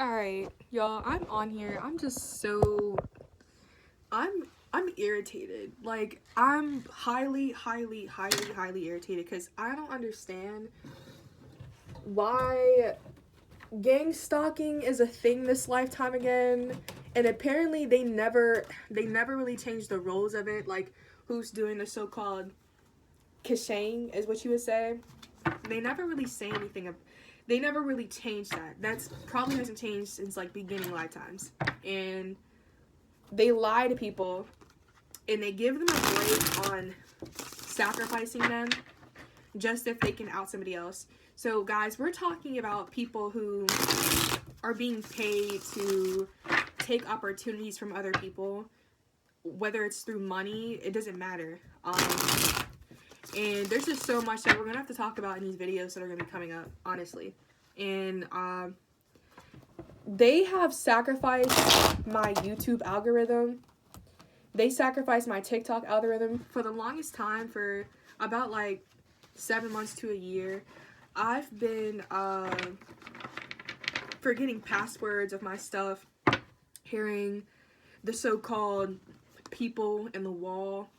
Alright, y'all, I'm on here. I'm I'm irritated. Like, I'm highly irritated because I don't understand why gang stalking is a thing this lifetime again. And apparently they never really changed the rules of it, like who's doing the so-called kashang is what you would say. They never really say anything. They never really changed that. That's probably hasn't changed since like beginning lifetimes. And they lie to people, and they give them a break on sacrificing them just if they can out somebody else. So guys, we're talking about people who are being paid to take opportunities from other people, whether it's through money, it doesn't matter. And there's just so much that we're gonna have to talk about in these videos that are gonna be coming up, honestly. And they have sacrificed my YouTube algorithm. They sacrificed my TikTok algorithm for the longest time. For about like 7 months to a year, I've been forgetting passwords of my stuff, hearing the so-called people in the wall,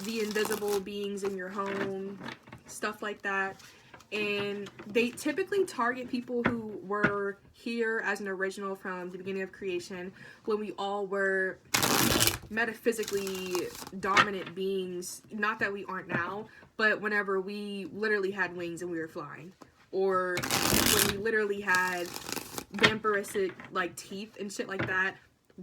the invisible beings in your home, stuff like that. And they typically target people who were here as an original from the beginning of creation, when we all were metaphysically dominant beings. Not that we aren't now, but whenever we literally had wings and we were flying, or when we literally had vampiristic like teeth and shit like that,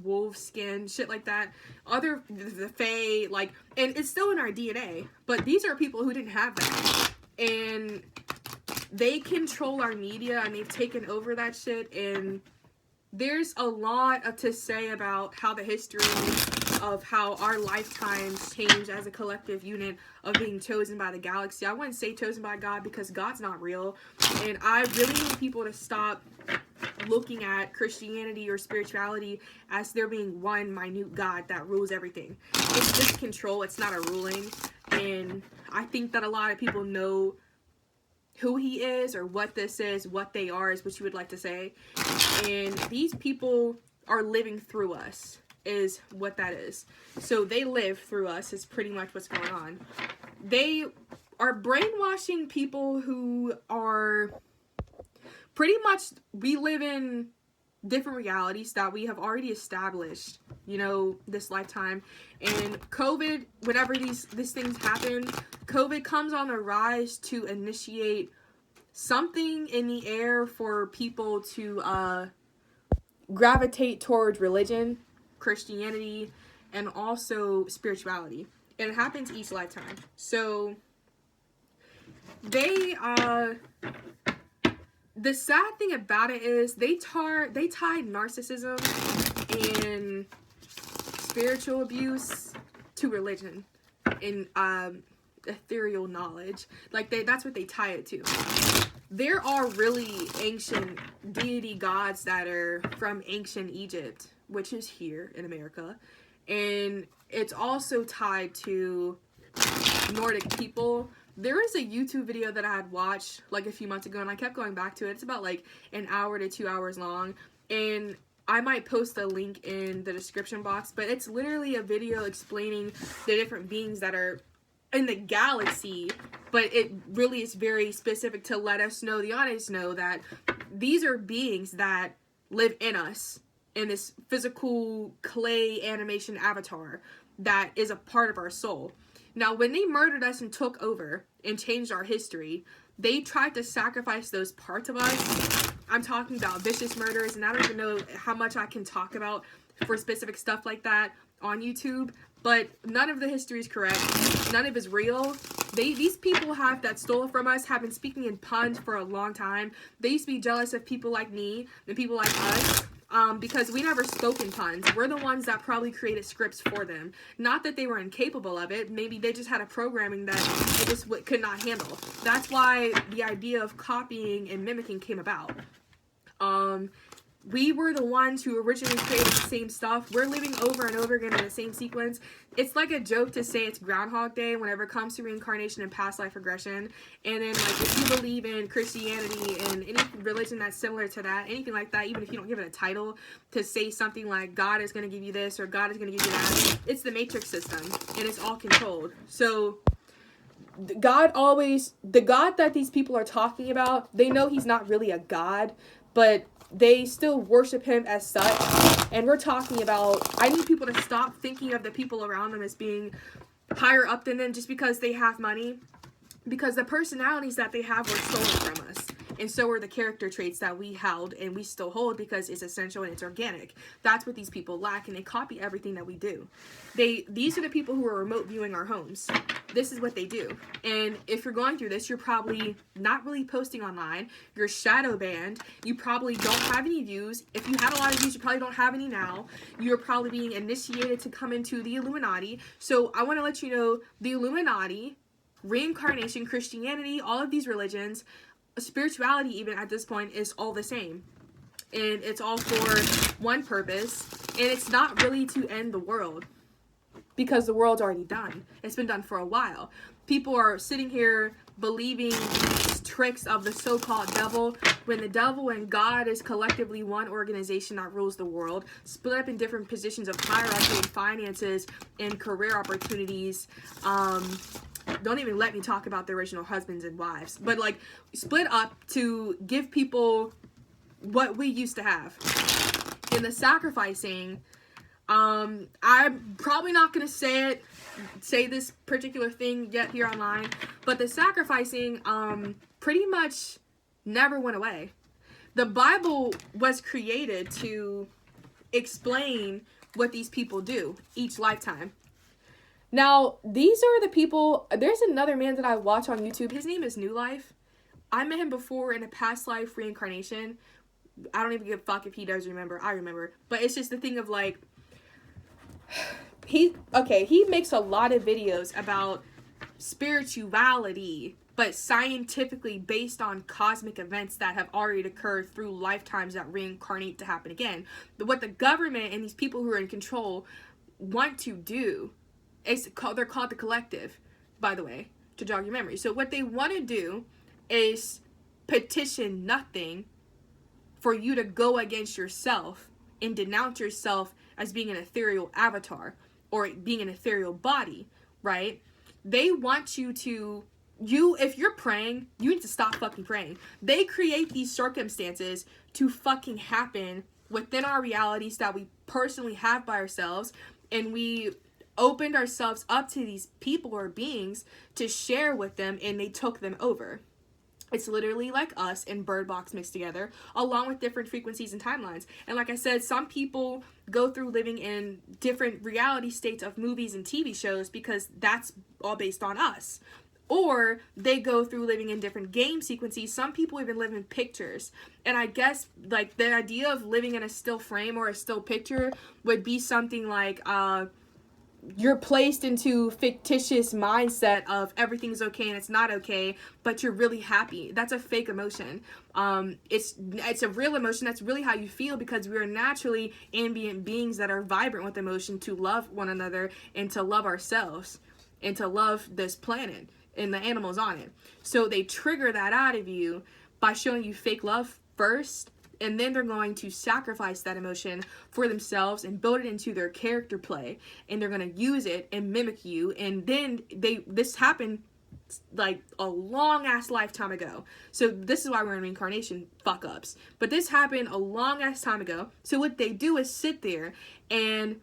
wolf skin, shit like that. The fae, like, and it's still in our DNA, but these are people who didn't have that. And they control our media, and they've taken over that shit. And there's a lot to say about how the history of how our lifetimes change as a collective unit of being chosen by the galaxy. I wouldn't say chosen by God, because God's not real. And I really need people to stop looking at Christianity or spirituality as there being one minute God that rules everything. It's just control. It's not a ruling. And I think that a lot of people know who he is, or what this is, what they are, is what you would like to say. And these people are living through us, is what that is. So they live through us is pretty much what's going on. They are brainwashing people who are pretty much, we live in different realities that we have already established, you know, this lifetime. And COVID, whenever these things happen, COVID comes on the rise to initiate something in the air for people to gravitate towards religion, Christianity, and also spirituality. And it happens each lifetime. So they the sad thing about it is they tied narcissism and spiritual abuse to religion and ethereal knowledge. Like, that's what they tie it to. There are really ancient deity gods that are from ancient Egypt, which is here in America, and it's also tied to Nordic people. There is a YouTube video that I had watched like a few months ago, and I kept going back to it. It's about like an hour to 2 hours long, and I might post a link in the description box, but it's literally a video explaining the different beings that are in the galaxy. But it really is very specific to let us know, the audience know, that these are beings that live in us, in this physical clay animation avatar that is a part of our soul. Now, when they murdered us and took over and changed our history, they tried to sacrifice those parts of us. I'm talking about vicious murders, and I don't even know how much I can talk about for specific stuff like that on YouTube, but none of the history is correct. None of it is real. These people that stole from us have been speaking in puns for a long time. They used to be jealous of people like me and people like us, because we never spoke in puns. We're the ones that probably created scripts for them. Not that they were incapable of it. Maybe they just had a programming that they just could not handle. That's why the idea of copying and mimicking came about. we were the ones who originally created the same stuff. We're living over and over again in the same sequence. It's like a joke to say it's Groundhog Day whenever it comes to reincarnation and past life regression. And then, like, if you believe in Christianity and any religion that's similar to that, anything like that, even if you don't give it a title, to say something like God is going to give you this or God is going to give you that, it's the matrix system, and it's all controlled. So the God that these people are talking about, they know he's not really a God, but they still worship him as such. And we're talking about, I need people to stop thinking of the people around them as being higher up than them just because they have money, because the personalities that they have were stolen from us, and so are the character traits that we held and we still hold because it's essential and it's organic. That's what these people lack, and they copy everything that we do. These are the people who are remote viewing our homes. This is what they do. And if you're going through this, you're probably not really posting online. You're shadow banned. You probably don't have any views. If you had a lot of views, you probably don't have any now. You're probably being initiated to come into the Illuminati. So I want to let you know, the Illuminati, reincarnation, Christianity, all of these religions, spirituality even at this point, is all the same. And it's all for one purpose. And it's not really to end the world, because the world's already done. It's been done for a while. People are sitting here believing these tricks of the so-called devil, when the devil and God is collectively one organization that rules the world, split up in different positions of hierarchy and finances and career opportunities. Don't even let me talk about the original husbands and wives, but like split up to give people what we used to have. In the sacrificing, I'm probably not going to say this particular thing yet here online, but the sacrificing, pretty much never went away. The Bible was created to explain what these people do each lifetime. Now, these are the people. There's another man that I watch on YouTube. His name is New Life. I met him before in a past life reincarnation. I don't even give a fuck if he does remember. I remember. But it's just the thing of like, he makes a lot of videos about spirituality, but scientifically based on cosmic events that have already occurred through lifetimes that reincarnate to happen again. But what the government and these people who are in control want to do, they're called the collective, by the way, to jog your memory. So what they want to do is petition nothing for you to go against yourself and denounce yourself as being an ethereal avatar or being an ethereal body, right? They want you to, if you're praying, you need to stop fucking praying. They create these circumstances to fucking happen within our realities that we personally have by ourselves, and we opened ourselves up to these people or beings to share with them, and they took them over. It's literally like us and Bird Box mixed together, along with different frequencies and timelines. And like I said, some people go through living in different reality states of movies and TV shows because that's all based on us. Or they go through living in different game sequences. Some people even live in pictures. And I guess like the idea of living in a still frame or a still picture would be something like, you're placed into fictitious mindset of everything's okay and it's not okay, but you're really happy. That's a fake emotion. It's a real emotion. That's really how you feel, because we are naturally ambient beings that are vibrant with emotion, to love one another and to love ourselves and to love this planet and the animals on it. So they trigger that out of you by showing you fake love first, and then they're going to sacrifice that emotion for themselves and build it into their character play, and they're going to use it and mimic you. And then this happened like a long ass lifetime ago. So this is why we're in reincarnation fuck ups. But this happened a long ass time ago. So what they do is sit there and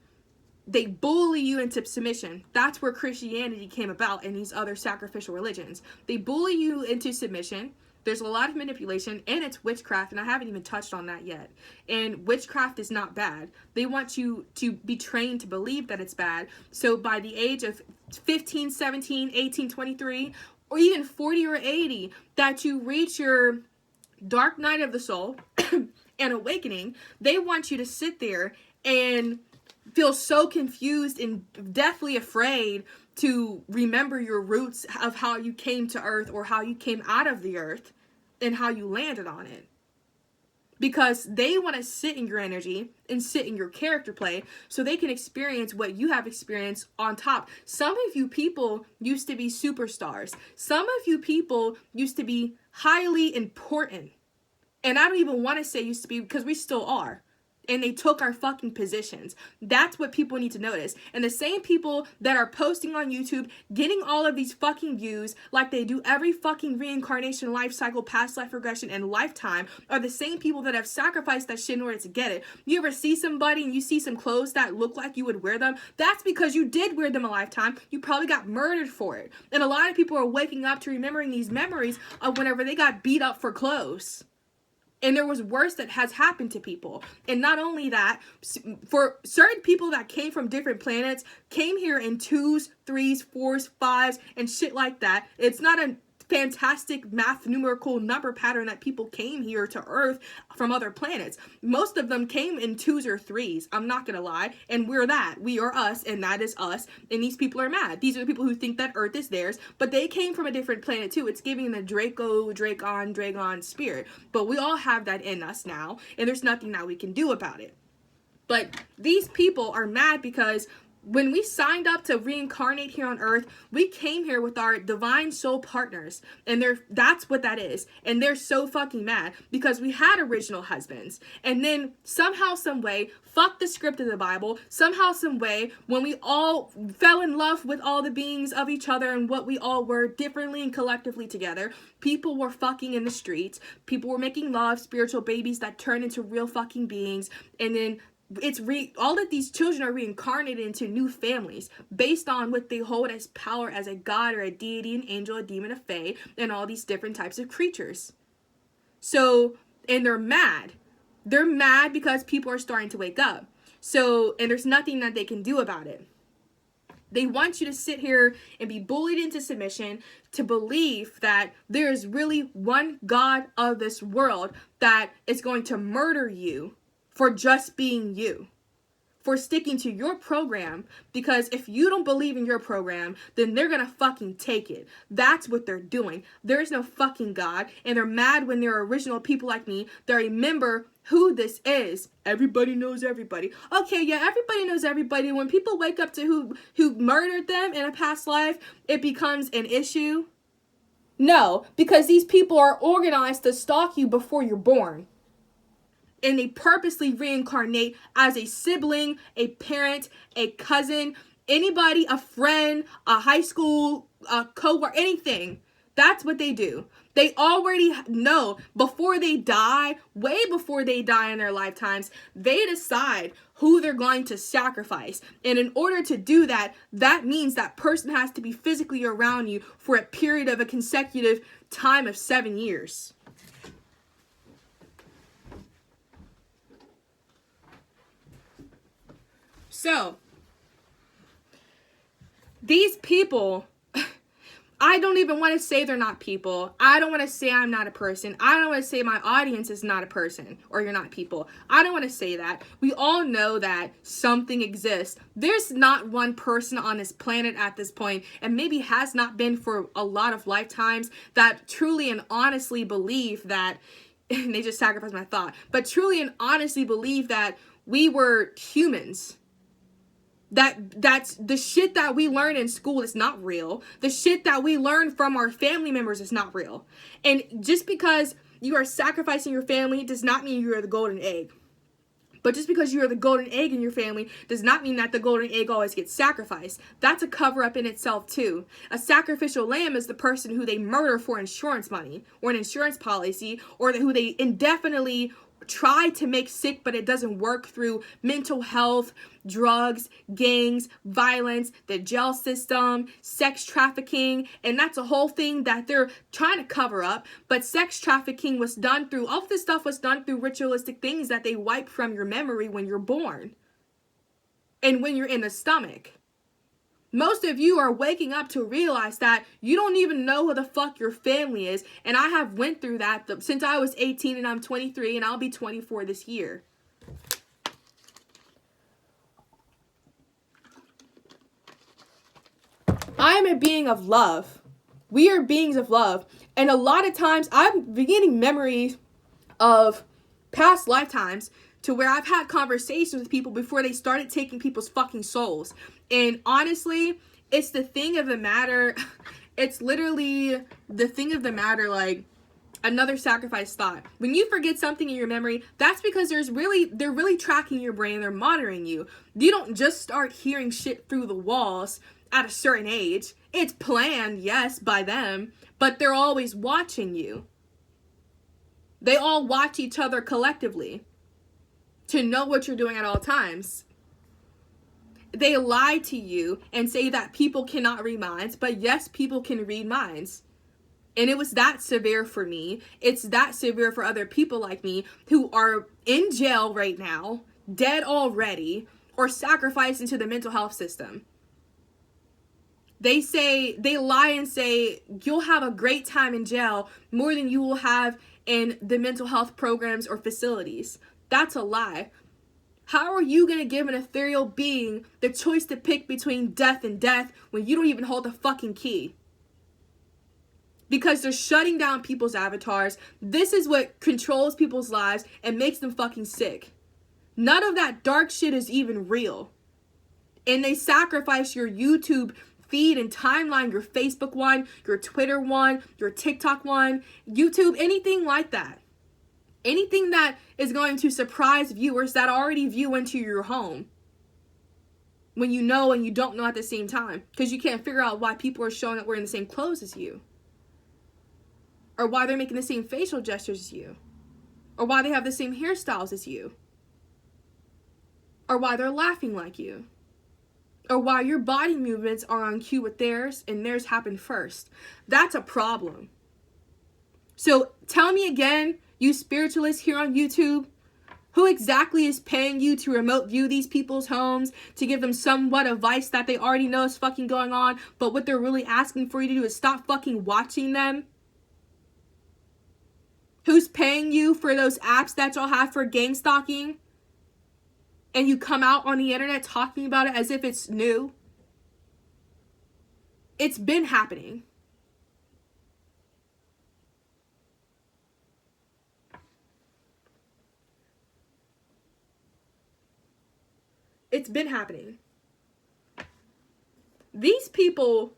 they bully you into submission. That's where Christianity came about and these other sacrificial religions. They bully you into submission. There's a lot of manipulation, and it's witchcraft, and I haven't even touched on that yet. And witchcraft is not bad. They want you to be trained to believe that it's bad. So by the age of 15, 17, 18, 23, or even 40 or 80, that you reach your dark night of the soul and awakening, they want you to sit there and feel so confused and deathly afraid to remember your roots of how you came to earth or how you came out of the earth and how you landed on it. because they want to sit in your energy and sit in your character play so they can experience what you have experienced on top. Some of you people used to be superstars. Some of you people used to be highly important. And I don't even want to say used to be, because we still are. And they took our fucking positions. That's what people need to notice. And the same people that are posting on YouTube, getting all of these fucking views like they do every fucking reincarnation, life cycle, past life regression, and lifetime, are the same people that have sacrificed that shit in order to get it. You ever see somebody and you see some clothes that look like you would wear them? That's because you did wear them a lifetime. You probably got murdered for it. And a lot of people are waking up to remembering these memories of whenever they got beat up for clothes. And there was worse that has happened to people. And not only that, for certain people that came from different planets, came here in 2s, 3s, 4s, 5s, and shit like that. It's not a fantastic math numerical number pattern that people came here to Earth from other planets. Most of them came in 2s or 3s. I'm not gonna lie. And we're that. We are us, and that is us. And these people are mad. These are the people who think that Earth is theirs, but they came from a different planet too. It's giving the Dragon spirit. But we all have that in us now, and there's nothing that we can do about it. But these people are mad because when we signed up to reincarnate here on Earth, we came here with our divine soul partners. And that's what that is. And they're so fucking mad because we had original husbands. And then somehow, some way, fuck the script of the Bible. Somehow, some way, when we all fell in love with all the beings of each other and what we all were differently and collectively together, people were fucking in the streets. People were making love, spiritual babies that turned into real fucking beings. And then all of these children are reincarnated into new families based on what they hold as power as a god or a deity, an angel, a demon, a fae, and all these different types of creatures. So, and they're mad. They're mad because people are starting to wake up. So, and there's nothing that they can do about it. They want you to sit here and be bullied into submission, to believe that there is really one God of this world that is going to murder you for just being you, for sticking to your program, because if you don't believe in your program, then they're gonna fucking take it. That's what they're doing. There is no fucking God, and they're mad when there are original people like me that remember who this is. Everybody knows everybody. Okay, yeah, everybody knows everybody. When people wake up to who murdered them in a past life, it becomes an issue. No, because these people are organized to stalk you before you're born. And they purposely reincarnate as a sibling, a parent, a cousin, anybody, a friend, a high school, a coworker, anything. That's what they do. They already know before they die, way before they die in their lifetimes, they decide who they're going to sacrifice. And in order to do that, that means that person has to be physically around you for a period of a consecutive time of 7 years. So, these people, I don't even want to say they're not people. I don't want to say I'm not a person. I don't want to say my audience is not a person or you're not people. I don't want to say that. We all know that something exists. There's not one person on this planet at this point, and maybe has not been for a lot of lifetimes, that truly and honestly believe that, and they just sacrificed my thought, but truly and honestly believe that we were humans. That's the shit that we learn in school is not real. The shit that we learn from our family members is not real. And just because you are sacrificing your family does not mean you are the golden egg. But just because you are the golden egg in your family does not mean that the golden egg always gets sacrificed. That's a cover-up in itself too. A sacrificial lamb is the person who they murder for insurance money or an insurance policy, or who they indefinitely try to make sick, but it doesn't work through mental health, drugs, gangs, violence, the jail system, sex trafficking, and that's a whole thing that they're trying to cover up. But sex trafficking was done through, all of this stuff was done through ritualistic things that they wipe from your memory when you're born and when you're in the stomach. Most of you are waking up to realize that you don't even know who the fuck your family is. And I have went through that since I was 18 and I'm 23 and I'll be 24 this year. I am a being of love. We are beings of love. And a lot of times I'm beginning memories of past lifetimes to where I've had conversations with people before they started taking people's fucking souls. And honestly, it's the thing of the matter. It's literally the thing of the matter, like, another sacrifice thought. When you forget something in your memory, that's because they're really tracking your brain. They're monitoring you. You don't just start hearing shit through the walls at a certain age. It's planned, yes, by them, but they're always watching you. They all watch each other collectively to know what you're doing at all times. They lie to you and say that people cannot read minds, but yes, people can read minds. And it was that severe for me. It's that severe for other people like me who are in jail right now, dead already, or sacrificed into the mental health system. They lie and say you'll have a great time in jail more than you will have in the mental health programs or facilities. That's a lie. How are you going to give an ethereal being the choice to pick between death and death when you don't even hold the fucking key? Because they're shutting down people's avatars. This is what controls people's lives and makes them fucking sick. None of that dark shit is even real. And they sacrifice your YouTube feed and timeline, your Facebook one, your Twitter one, your TikTok one, YouTube, anything like that. Anything that is going to surprise viewers that already view into your home. When you know and you don't know at the same time. Because you can't figure out why people are showing up wearing the same clothes as you. Or why they're making the same facial gestures as you. Or why they have the same hairstyles as you. Or why they're laughing like you. Or why your body movements are on cue with theirs and theirs happen first. That's a problem. So tell me again, you spiritualists here on YouTube, who exactly is paying you to remote view these people's homes to give them somewhat advice that they already know is fucking going on, but what they're really asking for you to do is stop fucking watching them? Who's paying you for those apps that y'all have for gang stalking? And you come out on the internet talking about it as if it's new? It's been happening. It's been happening. These people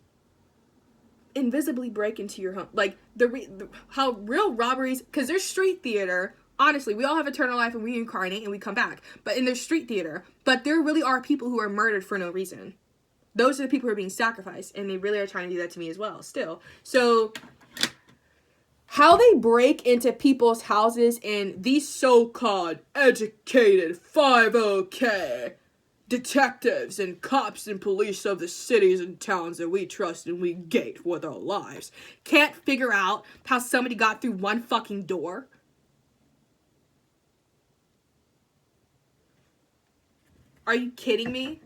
invisibly break into your home. Like, how real robberies, because there's street theater. Honestly, we all have eternal life and we incarnate and we come back. But in their street theater. But there really are people who are murdered for no reason. Those are the people who are being sacrificed. And they really are trying to do that to me as well, still. So, how they break into people's houses and these so-called educated 5OK detectives and cops and police of the cities and towns that we trust and we gate with our lives can't figure out how somebody got through one fucking door. Are you kidding me?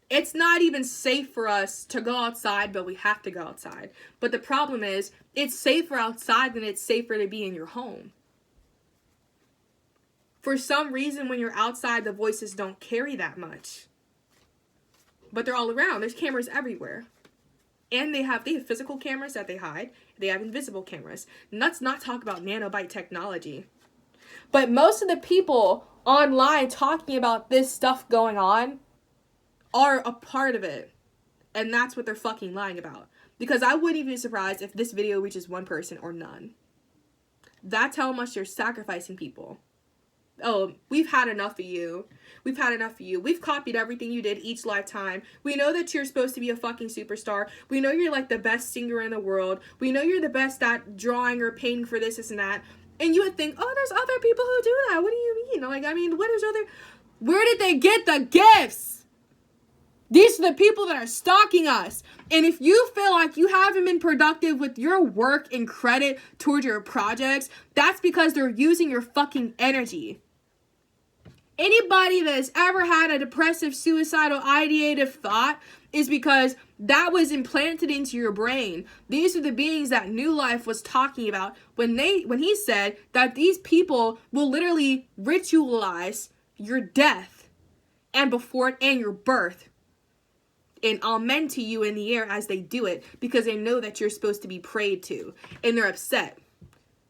It's not even safe for us to go outside, but we have to go outside. But the problem is, it's safer outside than it's safer to be in your home. For some reason, when you're outside, the voices don't carry that much. But they're all around. There's cameras everywhere. And they have physical cameras that they hide. They have invisible cameras. And let's not talk about nanobite technology. But most of the people online talking about this stuff going on are a part of it. And that's what they're fucking lying about. Because I wouldn't even be surprised if this video reaches one person or none. That's how much they're sacrificing people. Oh, we've had enough of you. We've had enough of you. We've copied everything you did each lifetime. We know that you're supposed to be a fucking superstar. We know you're like the best singer in the world. We know you're the best at drawing or painting for this and that. And you would think, oh, there's other people who do that. What do you mean? Like, I mean, where did they get the gifts? These are the people that are stalking us. And if you feel like you haven't been productive with your work and credit towards your projects, that's because they're using your fucking energy. Anybody that has ever had a depressive, suicidal, ideative thought is because that was implanted into your brain. These are the beings that New Life was talking about when he said that these people will literally ritualize your death and your birth. and amen to you in the air as they do it, because they know that you're supposed to be prayed to, and they're upset.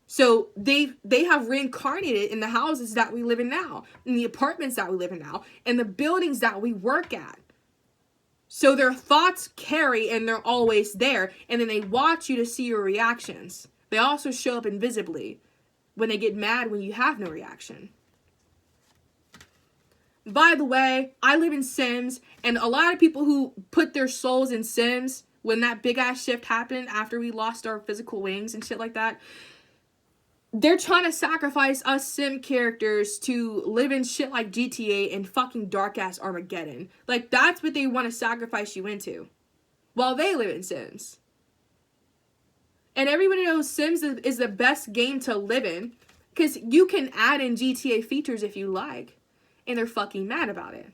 So they have reincarnated in the houses that we live in now, in the apartments that we live in now, and the buildings that we work at. So their thoughts carry, and they're always there, and then they watch you to see your reactions. They also show up invisibly when they get mad when you have no reaction. By the way, I live in Sims, and a lot of people who put their souls in Sims, when that big ass shift happened after we lost our physical wings and shit like that, they're trying to sacrifice us Sim characters to live in shit like GTA and fucking dark ass Armageddon. Like, that's what they want to sacrifice you into, while they live in Sims. And everybody knows Sims is the best game to live in, because you can add in GTA features if you like, and they're fucking mad about it.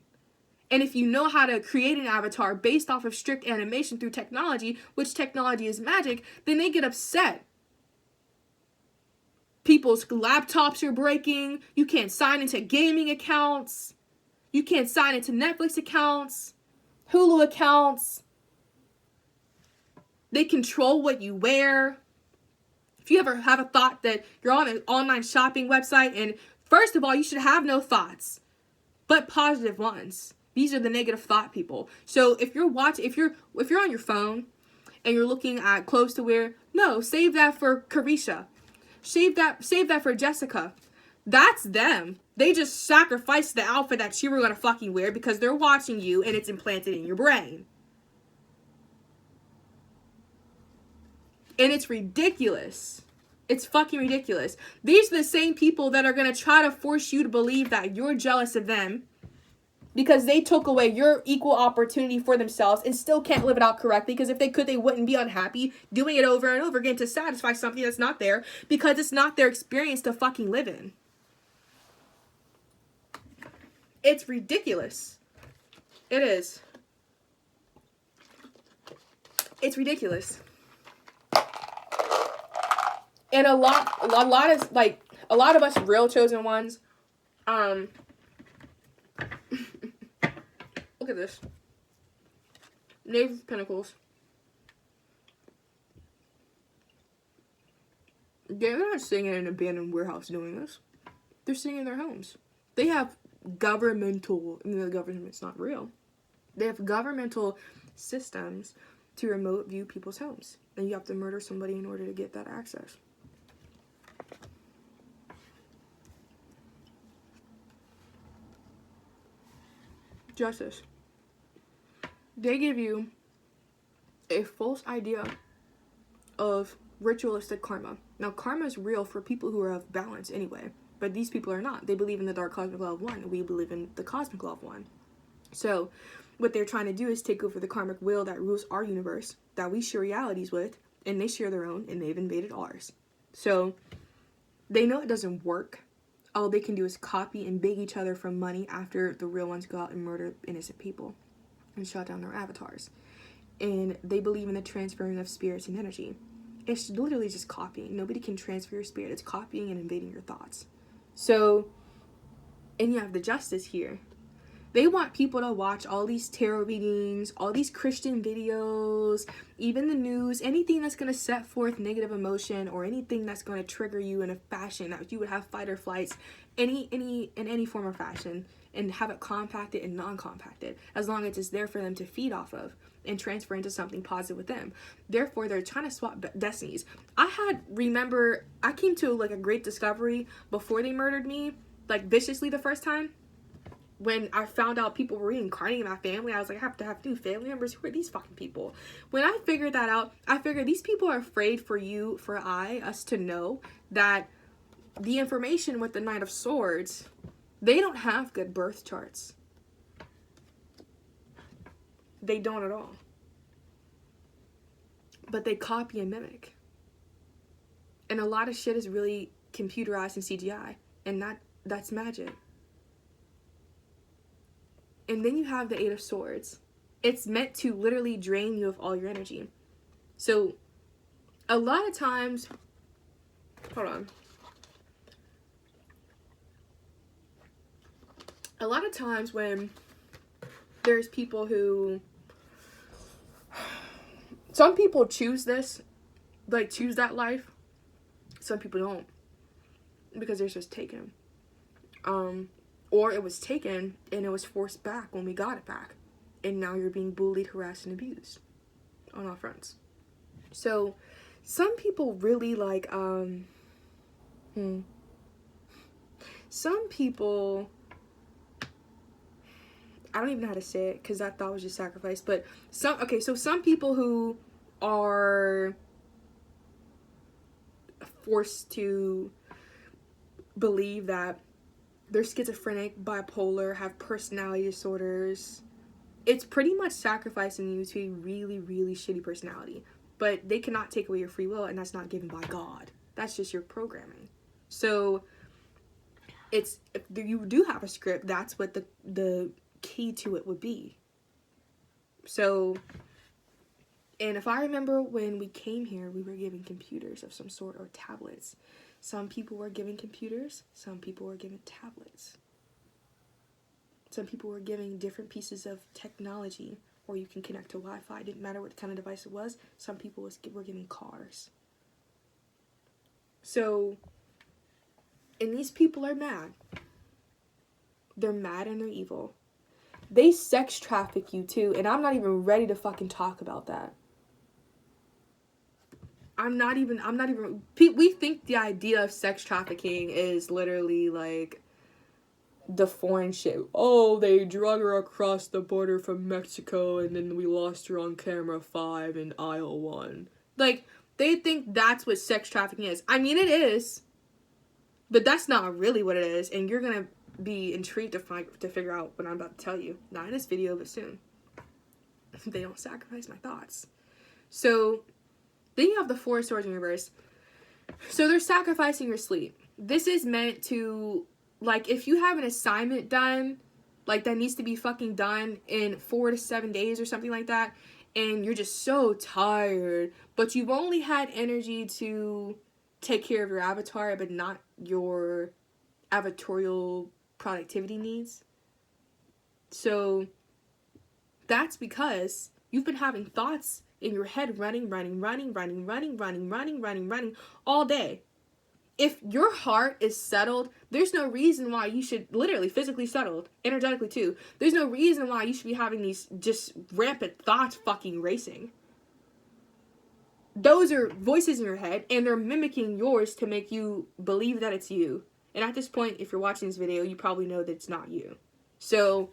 And if you know how to create an avatar based off of strict animation through technology, which technology is magic, then they get upset. People's laptops are breaking. You can't sign into gaming accounts. You can't sign into Netflix accounts, Hulu accounts. They control what you wear. If you ever have a thought that you're on an online shopping website, and first of all, you should have no thoughts, but positive ones. These are the negative thought people. So if you're on your phone and you're looking at clothes to wear, no, save that for Carisha. Save that for Jessica. That's them. They just sacrificed the outfit that you were gonna fucking wear because they're watching you and it's implanted in your brain. And it's ridiculous. It's fucking ridiculous. These are the same people that are gonna try to force you to believe that you're jealous of them because they took away your equal opportunity for themselves and still can't live it out correctly, because if they could, they wouldn't be unhappy doing it over and over again to satisfy something that's not there, because it's not their experience to fucking live in. It's ridiculous. It is. It's ridiculous. And a lot of us real chosen ones, look at this. Knave of Pentacles. They're not sitting in an abandoned warehouse doing this. They're sitting in their homes. They have governmental, the government's not real. They have governmental systems to remote view people's homes. And you have to murder somebody in order to get that access. Justice. They give you a false idea of ritualistic karma. Now, karma is real for people who are of balance anyway, but these people are not. They believe in the dark cosmic law of one. We believe in the cosmic law of one. So, what they're trying to do is take over the karmic wheel that rules our universe, that we share realities with, and they share their own, and they've invaded ours. So, they know it doesn't work. All they can do is copy and beg each other for money after the real ones go out and murder innocent people and shut down their avatars. And they believe in the transferring of spirits and energy. It's literally just copying. Nobody can transfer your spirit. It's copying and invading your thoughts. So, and you have the justice here. They want people to watch all these tarot readings, all these Christian videos, even the news, anything that's going to set forth negative emotion or anything that's going to trigger you in a fashion that you would have fight or flights, in any form or fashion, and have it compacted and non-compacted, as long as it's there for them to feed off of and transfer into something positive with them. Therefore, they're trying to swap destinies. I came to like a great discovery before they murdered me, like viciously the first time. When I found out people were reincarnating my family, I was like, I have to have new family members. Who are these fucking people? When I figured that out, I figured these people are afraid for us to know that the information with the Knight of Swords, they don't have good birth charts. They don't at all. But they copy and mimic. And a lot of shit is really computerized and CGI. And that's magic. And then you have the Eight of Swords. It's meant to literally drain you of all your energy. So, a lot of times... Hold on. A lot of times when there's people who Some people choose this, like choose that life. Some people don't, because they're just taken. Or it was taken and it was forced back when we got it back, and now you're being bullied, harassed, and abused on all fronts. So some people really like some people, I don't even know how to say it because that thought was just sacrifice, but some people who are forced to believe that they're schizophrenic, bipolar, have personality disorders, it's pretty much sacrificing you to a really, really shitty personality. But they cannot take away your free will, and that's not given by God. That's just your programming. So it's, if you do have a script, that's what the key to it would be. So, and if I remember when we came here, we were given computers of some sort, or tablets. Some people were given computers, some people were given tablets. Some people were given different pieces of technology, or you can connect to Wi-Fi. It didn't matter what kind of device it was. Some people were given cars. So, and these people are mad. They're mad and they're evil. They sex traffic you too, and I'm not even ready to fucking talk about that. I'm not even, we think the idea of sex trafficking is literally like the foreign shit. Oh, they drug her across the border from Mexico and then we lost her on camera 5 in aisle 1. Like, they think that's what sex trafficking is. I mean, it is, but that's not really what it is, and you're gonna be intrigued to figure out what I'm about to tell you. Not in this video, but soon. They don't sacrifice my thoughts. So then you have the 4 swords in reverse. So they're sacrificing your sleep. This is meant to, like, if you have an assignment done, like, that needs to be fucking done in 4 to 7 days or something like that, and you're just so tired, but you've only had energy to take care of your avatar, but not your avatorial productivity needs. So that's because you've been having thoughts in your head running all day. If your heart is settled, there's no reason why you should, literally physically settled, energetically too, there's no reason why you should be having these just rampant thoughts fucking racing. Those are voices in your head, and they're mimicking yours to make you believe that it's you. And at this point, if you're watching this video, you probably know that it's not you. So,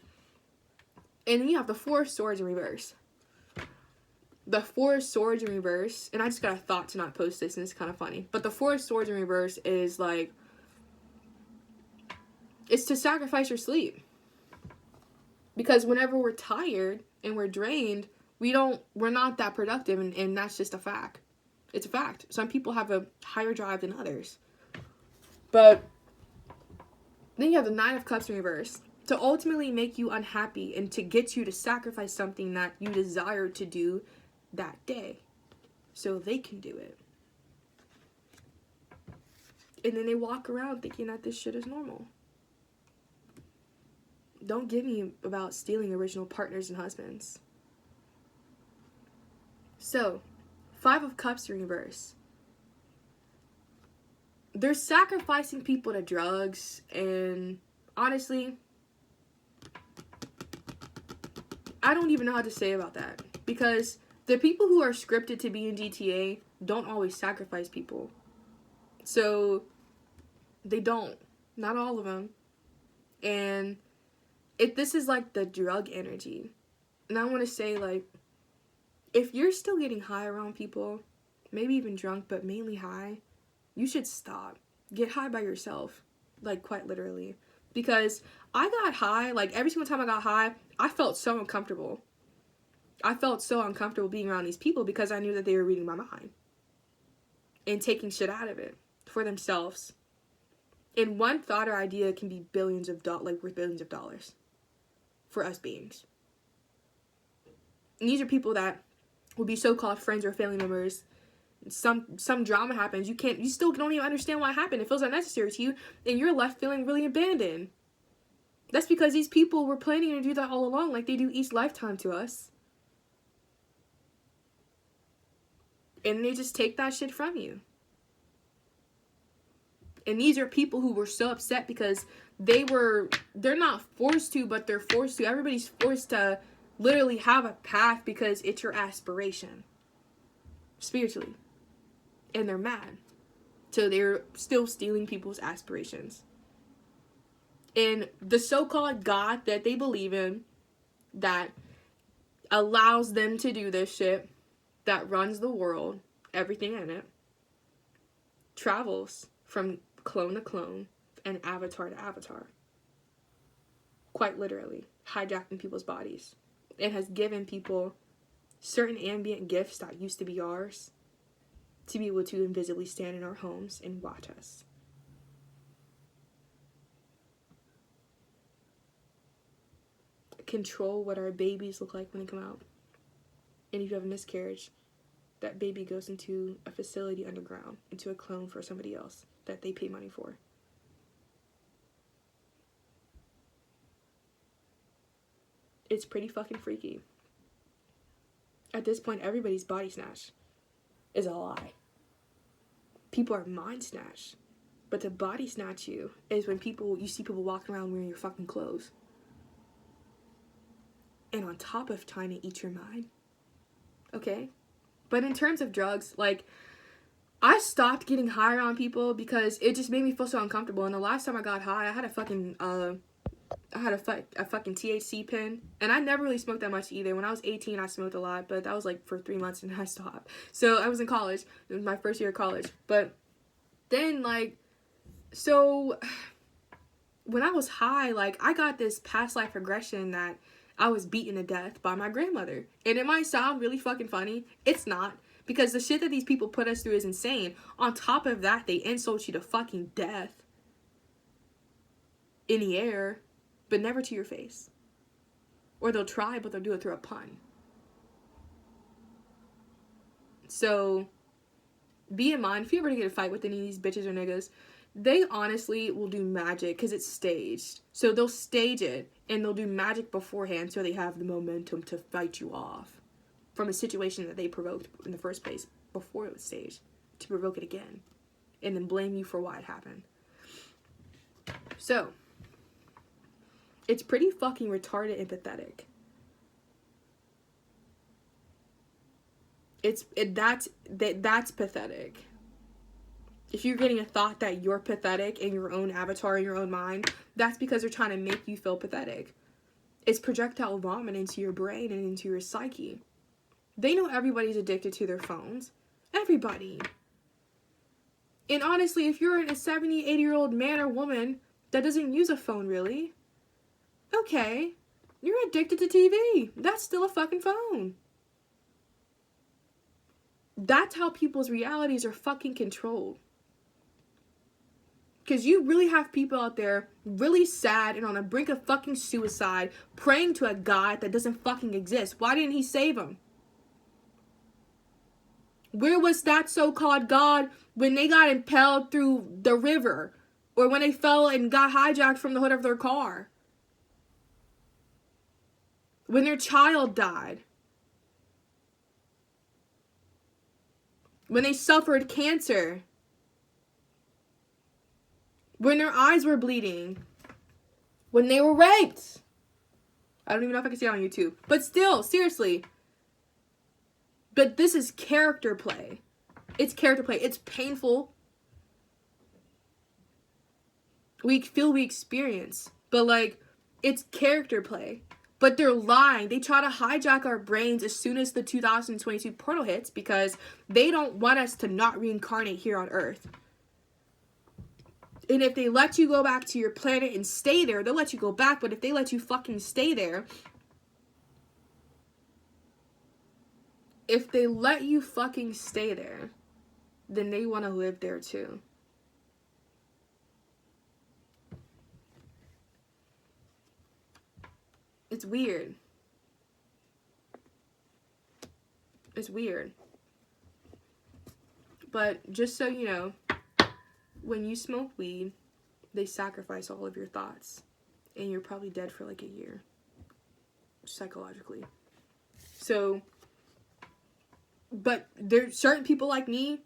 and then you have the 4 swords in reverse. The 4 swords in reverse, and I just got a thought to not post this, and it's kind of funny, but the 4 swords in reverse is like, it's to sacrifice your sleep. Because whenever we're tired and we're drained, we're not that productive, and that's just a fact. It's a fact. Some people have a higher drive than others. But then you have the 9 of Cups in reverse. To ultimately make you unhappy and to get you to sacrifice something that you desire to do that day, so they can do it. And then they walk around thinking that this shit is normal. Don't give me about stealing original partners and husbands. So, 5 of Cups in reverse. They're sacrificing people to drugs, and honestly, I don't even know how to say about that, because the people who are scripted to be in GTA don't always sacrifice people. So, they don't. Not all of them. And if this is like the drug energy, and I want to say, like, if you're still getting high around people, maybe even drunk, but mainly high, you should stop. Get high by yourself. Like, quite literally. Because I got high, like, every single time I got high, I felt so uncomfortable. I felt so uncomfortable being around these people because I knew that they were reading my mind and taking shit out of it for themselves. And one thought or idea can be billions of worth billions of dollars for us beings. And these are people that will be so-called friends or family members. Some drama happens. You still don't even understand why it happened. It feels unnecessary to you, and you're left feeling really abandoned. That's because these people were planning to do that all along, like they do each lifetime to us. And they just take that shit from you. And these are people who were so upset because they're not forced to, but they're forced to. Everybody's forced to literally have a path because it's your aspiration. Spiritually. And they're mad. So they're still stealing people's aspirations. And the so-called God that they believe in, that allows them to do this shit, that runs the world, everything in it, travels from clone to clone and avatar to avatar. Quite literally, hijacking people's bodies. It has given people certain ambient gifts that used to be ours to be able to invisibly stand in our homes and watch us. Control what our babies look like when they come out. And if you have a miscarriage, that baby goes into a facility underground, into a clone for somebody else that they pay money for. It's pretty fucking freaky. At this point, everybody's body snatch is a lie. People are mind snatched. But to body snatch you is when you see people walking around wearing your fucking clothes. And on top of trying to eat your mind. Okay? But in terms of drugs, like, I stopped getting high around people because it just made me feel so uncomfortable. And the last time I got high, I had a fucking THC pen. And I never really smoked that much either. When I was 18, I smoked a lot, but that was like for 3 months and I stopped. So I was in college. It was my first year of college. But then, like, so when I was high, like, I got this past life regression that I was beaten to death by my grandmother. And it might sound really fucking funny. It's not. Because the shit that these people put us through is insane. On top of that, they insult you to fucking death. In the air. But never to your face. Or they'll try, but they'll do it through a pun. So, be in mind, if you ever get a fight with any of these bitches or niggas, they honestly will do magic because it's staged. So they'll stage it and they'll do magic beforehand so they have the momentum to fight you off from a situation that they provoked in the first place before it was staged, to provoke it again and then blame you for why it happened. So, it's pretty fucking retarded and pathetic. That's pathetic. If you're getting a thought that you're pathetic in your own avatar, in your own mind, that's because they're trying to make you feel pathetic. It's projectile vomit into your brain and into your psyche. They know everybody's addicted to their phones. Everybody. And honestly, if you're a 70, 80-year-old man or woman that doesn't use a phone really, okay, you're addicted to TV. That's still a fucking phone. That's how people's realities are fucking controlled. Because you really have people out there really sad and on the brink of fucking suicide, praying to a God that doesn't fucking exist. Why didn't he save them? Where was that so-called God when they got impaled through the river? Or when they fell and got hijacked from the hood of their car? When their child died? When they suffered cancer? When their eyes were bleeding? When they were raped? I don't even know if I can see it on YouTube. But still, seriously. But this is character play. It's character play. It's painful. We feel, we experience. But, like, it's character play. But they're lying. They try to hijack our brains as soon as the 2022 portal hits because they don't want us to not reincarnate here on Earth. And if they let you go back to your planet and stay there, they'll let you go back. But if they let you fucking stay there, if they let you fucking stay there, then they want to live there too. It's weird. It's weird. But just so you know, when you smoke weed, they sacrifice all of your thoughts. And you're probably dead for like a year. Psychologically. So, But there's certain people like me,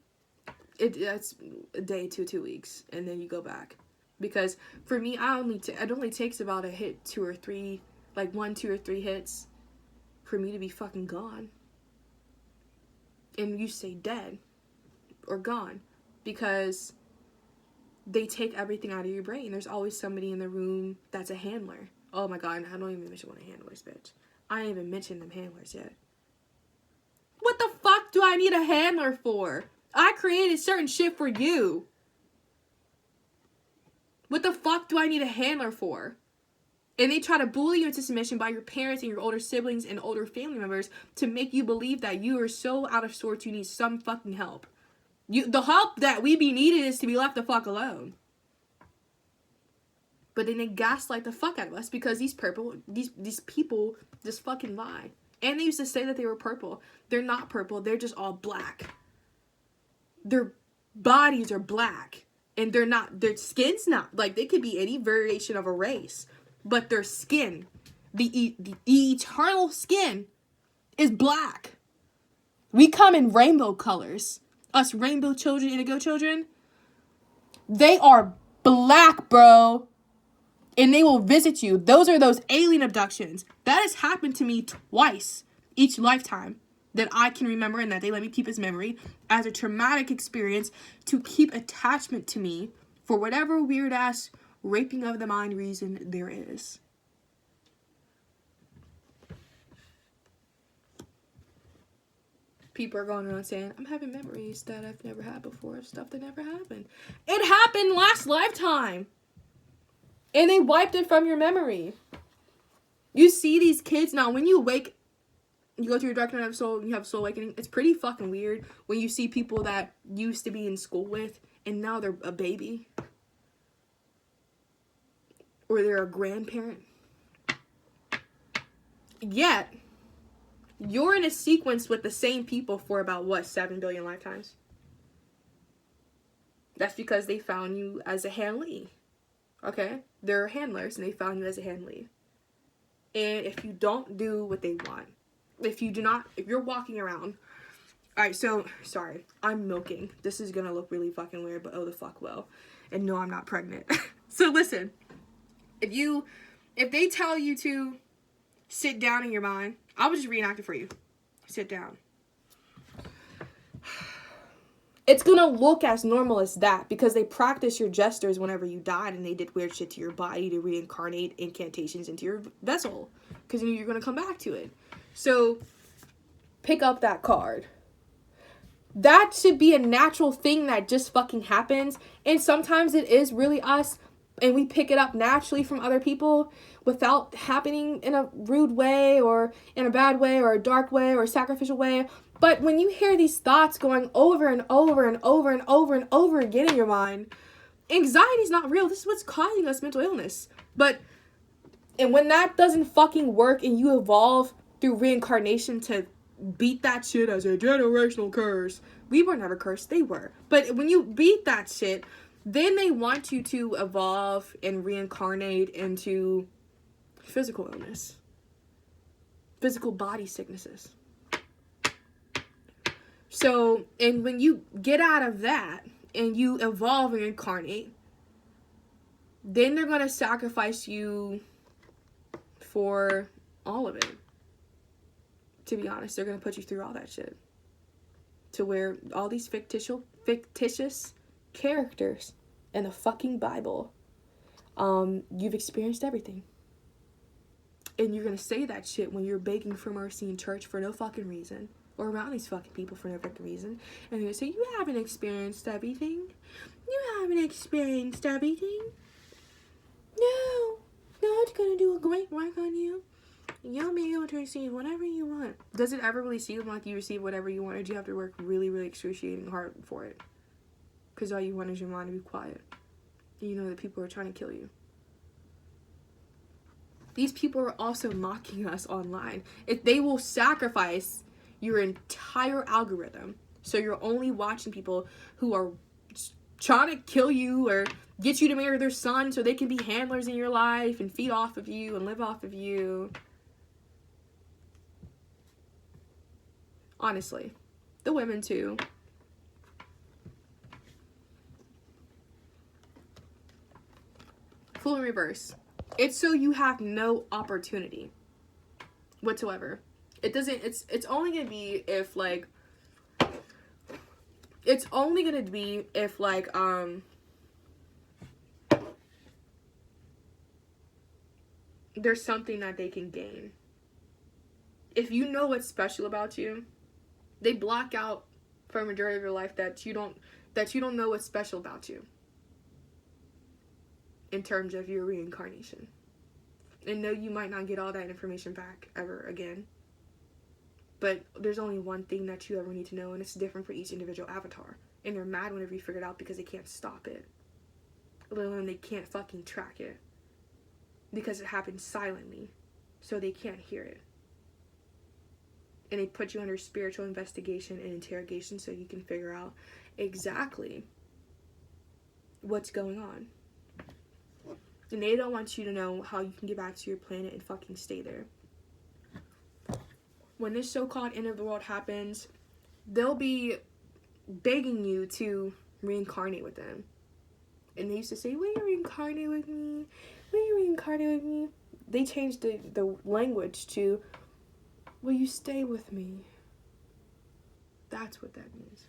it's a day to 2 weeks, and then you go back. Because for me, it only takes about a hit, 2 or 3, like 1, 2, or 3 hits for me to be fucking gone. And you stay dead or gone because they take everything out of your brain. There's always somebody in the room that's a handler. Oh my god, I don't even mention what a handler is, bitch. I ain't even mentioned them handlers yet. What the fuck do I need a handler for? I created certain shit for you. What the fuck do I need a handler for? And they try to bully you into submission by your parents and your older siblings and older family members to make you believe that you are so out of sorts you need some fucking help. The help that we be needed is to be left the fuck alone. But then they gaslight the fuck out of us because these people just fucking lie. And they used to say that they were purple. They're not purple. They're just all black. Their bodies are black. And their skin's not. Like, they could be any variation of a race. But their skin, the eternal skin, is black. We come in rainbow colors. Us rainbow children, indigo children. They are black, bro. And they will visit you. Those are those alien abductions. That has happened to me twice each lifetime that I can remember, and that they let me keep as memory as a traumatic experience to keep attachment to me for whatever weird ass raping of the mind reason there is. People are going around saying, I'm having memories that I've never had before, stuff that never happened. It happened last lifetime. And they wiped it from your memory. You see these kids now, when you wake, you go through your dark night of soul, and you have soul awakening, it's pretty fucking weird when you see people that you used to be in school with, and now they're a baby. Or they're a grandparent. Yet, you're in a sequence with the same people for about, 7 billion lifetimes? That's because they found you as a handlee. Okay? They're handlers, and they found you as a handlee. And if you don't do what they want, if you're walking around, alright, so, sorry, I'm milking. This is gonna look really fucking weird, but oh the fuck well. And no, I'm not pregnant. So listen, if they tell you to sit down in your mind, I will just reenact it for you. Sit down. It's gonna look as normal as that because they practice your gestures whenever you died and they did weird shit to your body to reincarnate incantations into your vessel because you're gonna come back to it. So, pick up that card. That should be a natural thing that just fucking happens, and sometimes it is really us, and we pick it up naturally from other people without happening in a rude way or in a bad way or a dark way or a sacrificial way. But when you hear these thoughts going over and over and over and over and over again in your mind, anxiety is not real. This is what's causing us mental illness. And when that doesn't fucking work and you evolve through reincarnation to beat that shit as a generational curse. We were never cursed, they were. But when you beat that shit, then they want you to evolve and reincarnate into physical illness. Physical body sicknesses. So, and when you get out of that and you evolve and incarnate, then they're going to sacrifice you for all of it. To be honest, they're going to put you through all that shit. To where all these fictitious characters in the fucking Bible, you've experienced everything. And you're going to say that shit when you're begging for mercy in church for no fucking reason. Or around these fucking people for no fucking reason. And they're going to say, you haven't experienced everything. You haven't experienced everything. No, God's going to do a great work on you. You'll be able to receive whatever you want. Does it ever really seem like you receive whatever you want? Or do you have to work really, really excruciating hard for it? Because all you want is your mind to be quiet. And you know that people are trying to kill you. These people are also mocking us online. If they will sacrifice your entire algorithm, so you're only watching people who are trying to kill you or get you to marry their son so they can be handlers in your life and feed off of you and live off of you. Honestly, the women too. Fool in reverse. It's so you have no opportunity whatsoever. It doesn't, it's only gonna be if like, there's something that they can gain. If you know what's special about you, they block out for a majority of your life that you don't know what's special about you in terms of your reincarnation. And no, you might not get all that information back ever again. But there's only one thing that you ever need to know, and it's different for each individual avatar. And they're mad whenever you figure it out because they can't stop it. Let alone they can't fucking track it. Because it happens silently. So they can't hear it. And they put you under spiritual investigation and interrogation so you can figure out exactly what's going on. And they don't want you to know how you can get back to your planet and fucking stay there. When this so-called end of the world happens, they'll be begging you to reincarnate with them. And they used to say, will you reincarnate with me? Will you reincarnate with me? They changed the language to, will you stay with me? That's what that means.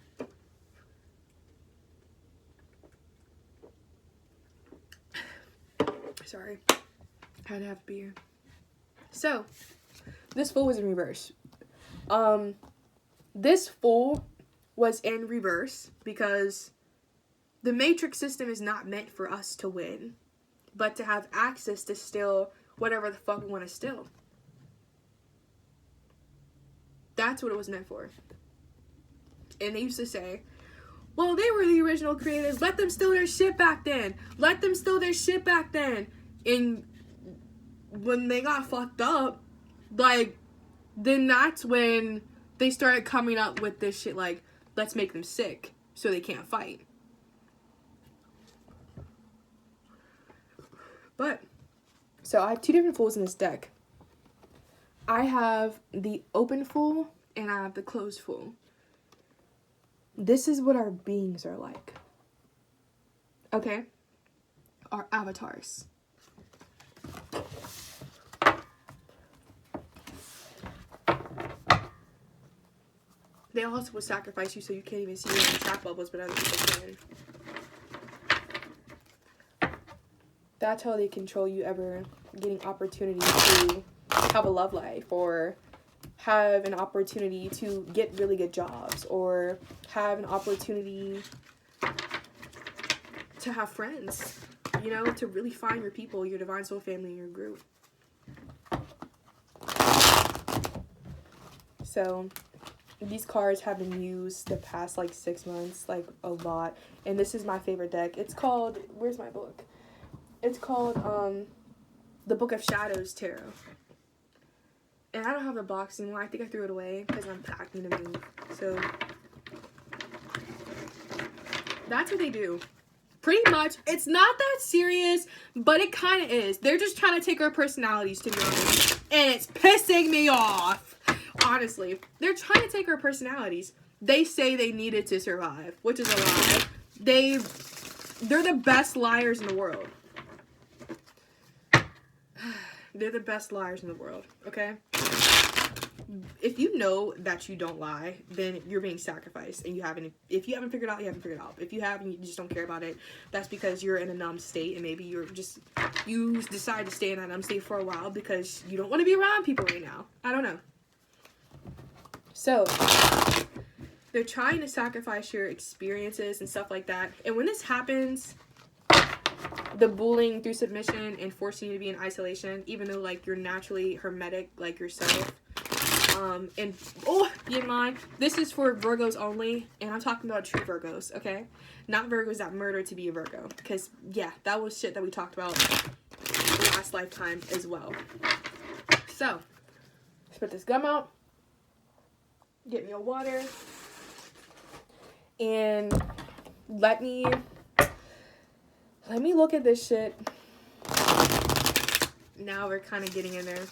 Sorry. I had to have beer. So, this fool was in reverse. This fool was in reverse because the matrix system is not meant for us to win, but to have access to steal whatever the fuck we want to steal. That's what it was meant for. And they used to say, well, they were the original creators. Let them steal their shit back then. Let them steal their shit back then. And when they got fucked up, like, then that's when they started coming up with this shit like, let's make them sick so they can't fight. But, so I have two different fools in this deck. I have the open fool and I have the closed fool. This is what our beings are like. Okay? Our avatars. They also will sacrifice you so you can't even see your own chat bubbles, but other people can. That's how they control you ever getting opportunity to have a love life or have an opportunity to get really good jobs or have an opportunity to have friends, you know, to really find your people, your divine soul family, your group. So these cards have been used the past like 6 months, like a lot. And this is my favorite deck. It's called, where's my book? It's called the Book of Shadows Tarot. And I don't have the box anymore. I think I threw it away because I'm packing to move. So that's what they do. Pretty much. It's not that serious, but it kind of is. They're just trying to take our personalities, to be honest. And it's pissing me off. Honestly. They're trying to take our personalities. They say they needed to survive, which is a lie. They're the best liars in the world. They're the best liars in the world, okay? If you know that you don't lie, then you're being sacrificed, and if you haven't figured it out, you haven't figured it out. If you have and you just don't care about it, that's because you're in a numb state, and maybe you decide to stay in that numb state for a while because you don't want to be around people right now. I don't know. So, they're trying to sacrifice your experiences and stuff like that, and when this happens, the bullying through submission and forcing you to be in isolation, even though like you're naturally hermetic like yourself. And be in mind, this is for Virgos only, and I'm talking about true Virgos, okay? Not Virgos that murder to be a Virgo, because yeah, that was shit that we talked about last lifetime as well. So, let's put this gum out, get me a water, and let me look at this shit. Now we're kind of getting in there.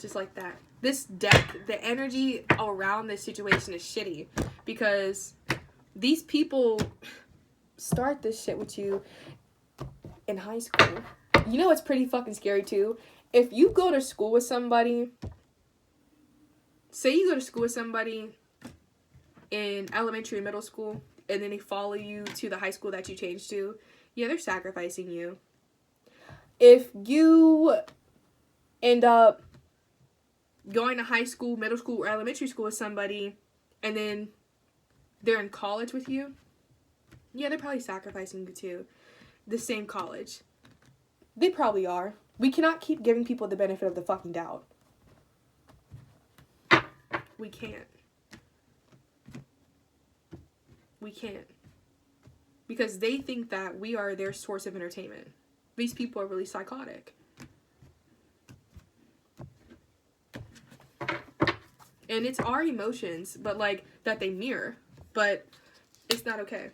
Just like that. This deck, the energy around this situation is shitty because these people start this shit with you in high school. You know what's pretty fucking scary too? If you go to school with somebody, say you go to school with somebody in elementary and middle school, and then they follow you to the high school that you changed to, yeah, they're sacrificing you. If you end up going to high school, middle school, or elementary school with somebody, and then they're in college with you, yeah, they're probably sacrificing you too. The same college. They probably are. We cannot keep giving people the benefit of the fucking doubt. We can't. We can't. Because they think that we are their source of entertainment. These people are really psychotic. And it's our emotions, but like, that they mirror. But it's not okay.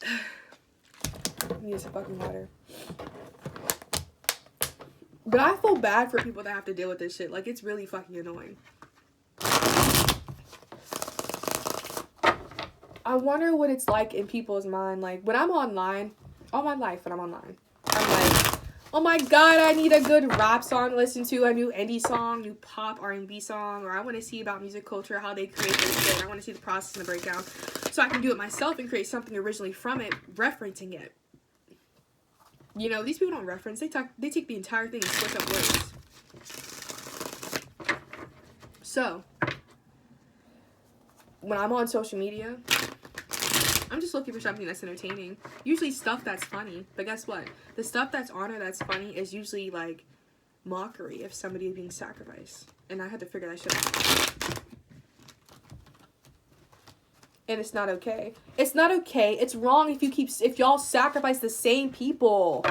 I need some fucking water. But I feel bad for people that have to deal with this shit. Like, it's really fucking annoying. I wonder what it's like in people's mind. Like, when I'm online, all my life when I'm online, I'm like, oh my god, I need a good rap song to listen to, a new indie song, new pop R&B song, or I want to see about music culture, how they create this shit. I want to see the process and the breakdown, so I can do it myself and create something originally from it, referencing it. You know, these people don't reference. They take the entire thing and switch up words. So, when I'm on social media, I'm just looking for something that's entertaining. Usually stuff that's funny. But guess what? The stuff that's on or that's funny is usually, like, mockery of somebody being sacrificed. And I had to figure that shit out. And it's not okay. It's not okay. It's wrong if y'all sacrifice the same people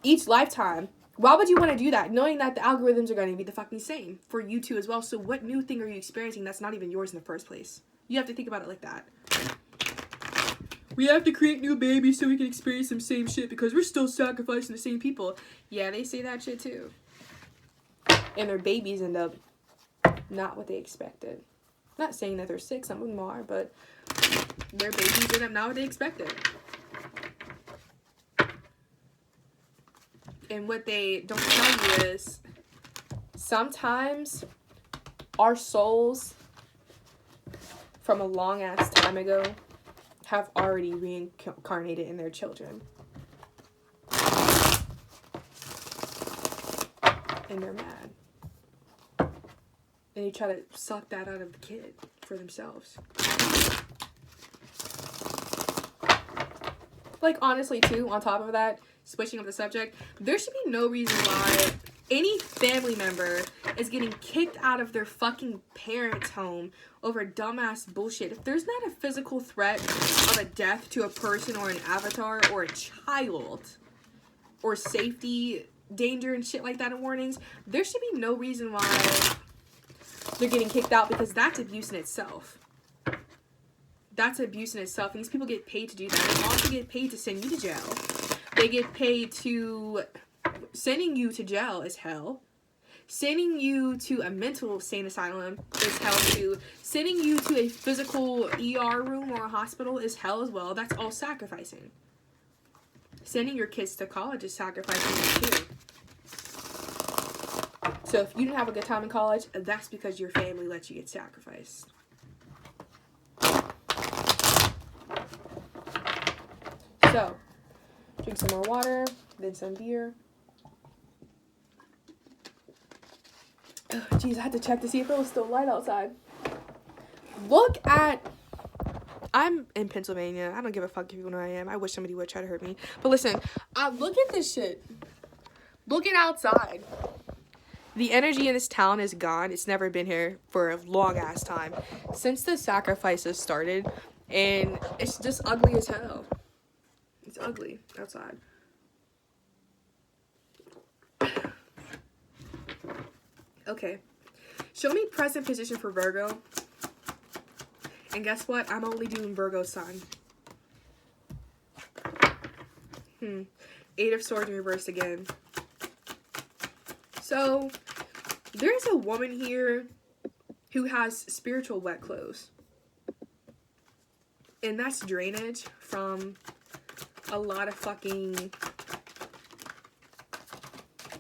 each lifetime. Why would you want to do that, knowing that the algorithms are going to be the fucking same for you too as well? So what new thing are you experiencing that's not even yours in the first place? You have to think about it like that. We have to create new babies so we can experience some same shit because we're still sacrificing the same people. Yeah, they say that shit too. And their babies end up not what they expected. Not saying that they're sick, some of them are, but their babies end up not what they expected. And what they don't tell you is sometimes our souls from a long ass time ago have already reincarnated in their children. And they're mad. And they try to suck that out of the kid for themselves. Like, honestly, too, on top of that, switching up the subject, there should be no reason why any family member is getting kicked out of their fucking parents' home over dumbass bullshit. If there's not a physical threat of a death to a person or an avatar or a child, or safety, danger, and shit like that in warnings, there should be no reason why they're getting kicked out, because that's abuse in itself. That's abuse in itself. And these people get paid to do that. They also get paid to send you to jail. They get paid to... Sending you to jail is hell. Sending you to a mental insane asylum is hell too. Sending you to a physical ER room or a hospital is hell as well. That's all sacrificing. Sending your kids to college is sacrificing too. So if you didn't have a good time in college, that's because your family let you get sacrificed. So, drink some more water, then some beer. Oh, jeez, I had to check to see if it was still light outside. Look at... I'm in Pennsylvania. I don't give a fuck if you know where I am. I wish somebody would try to hurt me. But listen, look at this shit. Look at outside. The energy in this town is gone. It's never been here for a long ass time. Since the sacrifices started. And it's just ugly as hell. It's ugly outside. Okay. Show me present position for Virgo. And guess what? I'm only doing Virgo sun. Eight of Swords in reverse again. So, there's a woman here who has spiritual wet clothes. And that's drainage from a lot of fucking,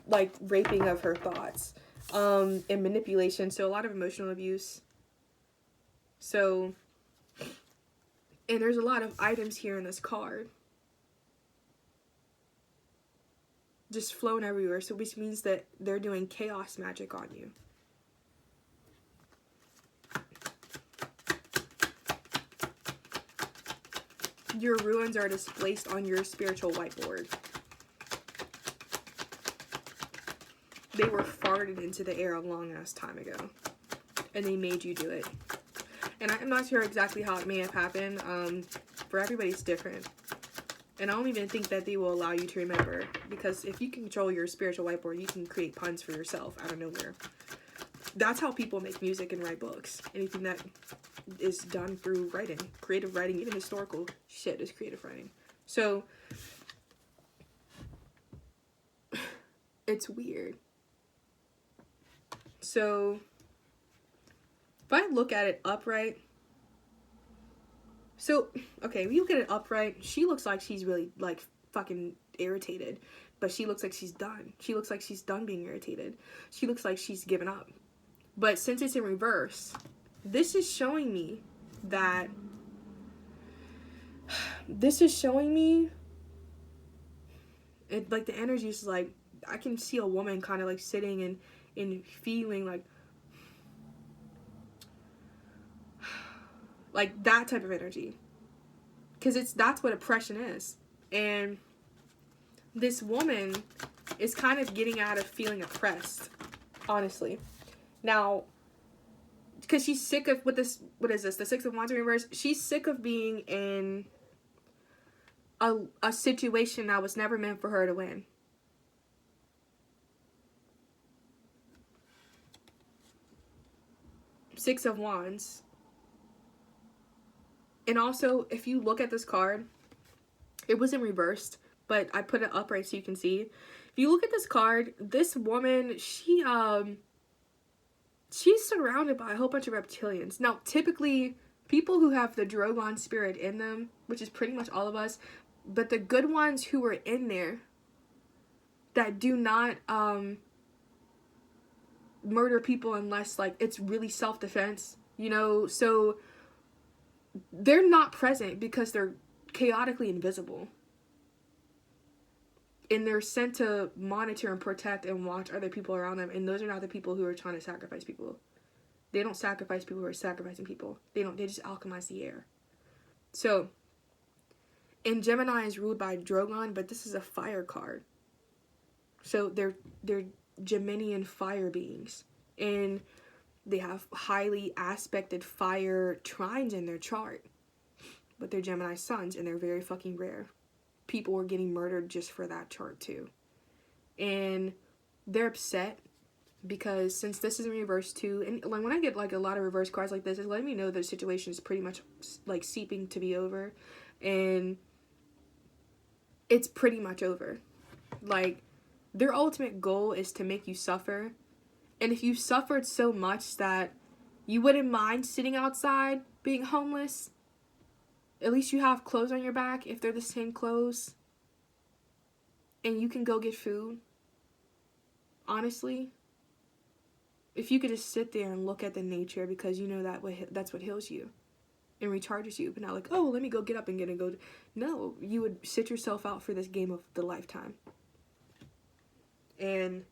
like, raping of her thoughts. And manipulation. So, a lot of emotional abuse. So, and there's a lot of items here in this card. Just flown everywhere. So, which means that they're doing chaos magic on you. Your ruins are displaced on your spiritual whiteboard. They were farted into the air a long ass time ago. And they made you do it. And I'm not sure exactly how it may have happened. For everybody, it's different. And I don't even think that they will allow you to remember. Because if you can control your spiritual whiteboard, you can create puns for yourself out of nowhere. That's how people make music and write books. Anything that is done through writing. Creative writing, even historical shit is creative writing. So, it's weird. So, if I look at it upright, so, okay, if you look at it upright, she looks like she's really, like, fucking irritated. But she looks like she's done. She looks like she's done being irritated. She looks like she's given up. But since it's in reverse, this is showing me that, like, the energy is, like, I can see a woman kind of, like, sitting and feeling, like that type of energy. Because that's what oppression is. And this woman is kind of getting out of feeling oppressed, honestly. Now, because she's sick of, what is this, the Six of Wands in reverse? She's sick of being in a situation that was never meant for her to win. Six of Wands. And also, if you look at this card, it wasn't reversed, but I put it upright so you can see. If you look at this card, this woman, she's surrounded by a whole bunch of reptilians. Now, typically, people who have the Drogon spirit in them, which is pretty much all of us, but the good ones who are in there that do not murder people unless, like, it's really self-defense, you know, so they're not present because they're chaotically invisible. And they're sent to monitor and protect and watch other people around them. And those are not the people who are trying to sacrifice people. They don't sacrifice people who are sacrificing people. They just alchemize the air. So, and Gemini is ruled by Drogon, but this is a fire card. So they're Geminian fire beings. And they have highly aspected fire trines in their chart. But they're Gemini suns, and they're very fucking rare. People were getting murdered just for that chart too. And they're upset because since this is in reverse too, and like when I get like a lot of reverse cards like this, it's letting me know the situation is pretty much like seeping to be over. And it's pretty much over. Like, their ultimate goal is to make you suffer. And if you suffered so much that you wouldn't mind sitting outside being homeless, at least you have clothes on your back if they're the same clothes. And you can go get food. Honestly, if you could just sit there and look at the nature, because you know that's what heals you and recharges you. But not like, oh, let me go get up and get and go. No, you would sit yourself out for this game of the lifetime. And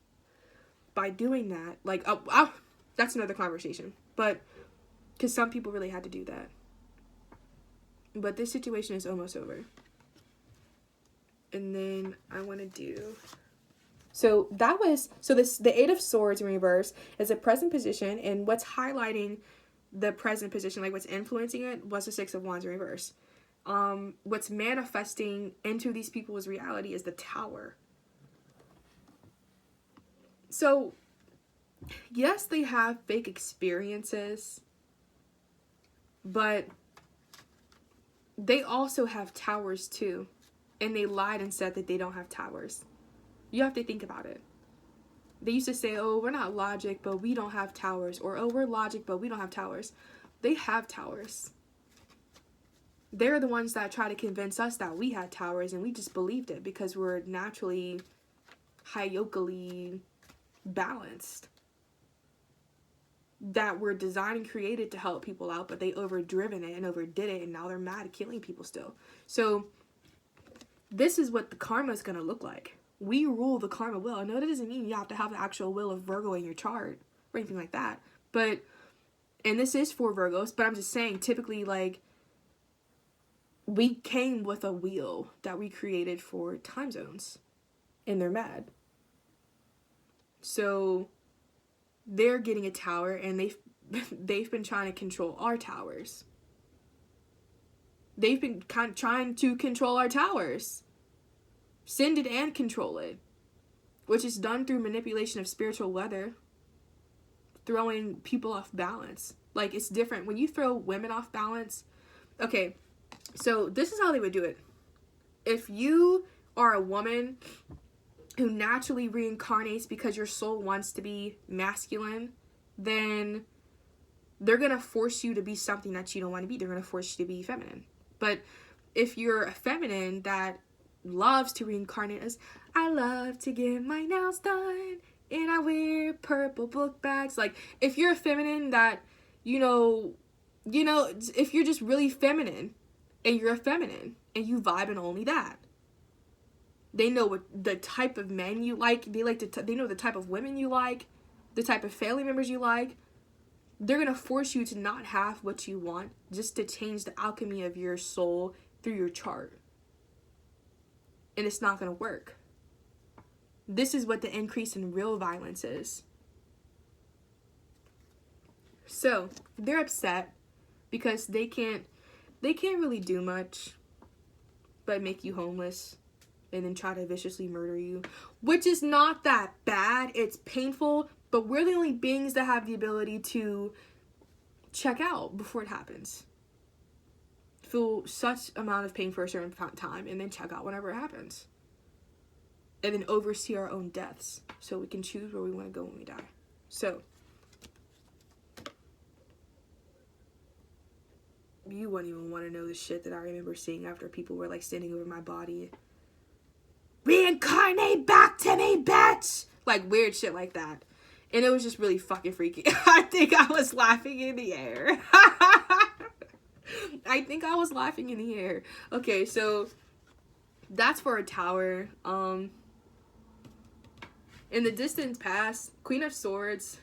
by doing that, like, that's another conversation. But, because some people really had to do that. But this situation is almost over. And then I want to do... So the Eight of Swords in reverse is a present position. And what's highlighting the present position, like what's influencing it, was the Six of Wands in reverse. What's manifesting into these people's reality is the Tower. So, yes, they have fake experiences, but they also have towers too. and they lied and said that they don't have towers. You have to think about it. They used to say, oh, we're not logic, but we don't have towers. Or, oh, we're logic, but we don't have towers. They have towers. They're the ones that try to convince us that we had towers, and we just believed it because we're naturally hierarchically balanced. That were designed and created to help people out, but they overdriven it and overdid it, and now they're mad at killing people still. So this is what the karma is going to look like. We rule the karma wheel. I know that doesn't mean you have to have the actual wheel of Virgo in your chart or anything like that, but, and this is for Virgos, but I'm just saying, typically, like, we came with a wheel that we created for time zones, and they're mad. So they're getting a tower, and they've been trying to control our towers. They've been trying to control our towers. Send it and control it, which is done through manipulation of spiritual weather, throwing people off balance. Like, it's different when you throw women off balance. Okay, so this is how they would do it. If you are a woman who naturally reincarnates because your soul wants to be masculine, then they're going to force you to be something that you don't want to be. They're going to force you to be feminine. But if you're a feminine that loves to reincarnate as, I love to get my nails done and I wear purple book bags. Like, if you're a feminine that, you know, if you're just really feminine and you're a feminine and you vibe in only that, they know what the type of men you like. They know the type of women you like, the type of family members you like. They're going to force you to not have what you want just to change the alchemy of your soul through your chart. And it's not going to work. This is what the increase in real violence is. So, they're upset because they can't really do much but make you homeless and then try to viciously murder you, which is not that bad. It's painful, but we're the only beings that have the ability to check out before it happens. Feel such amount of pain for a certain time and then check out whenever it happens. And then oversee our own deaths so we can choose where we want to go when we die. So, you wouldn't even want to know the shit that I remember seeing after people were like standing over my body. Reincarnate back to me, bitch! Like weird shit like that. And it was just really fucking freaky. I think I was laughing in the air. Okay, so that's for a tower. In the distant past, Queen of Swords.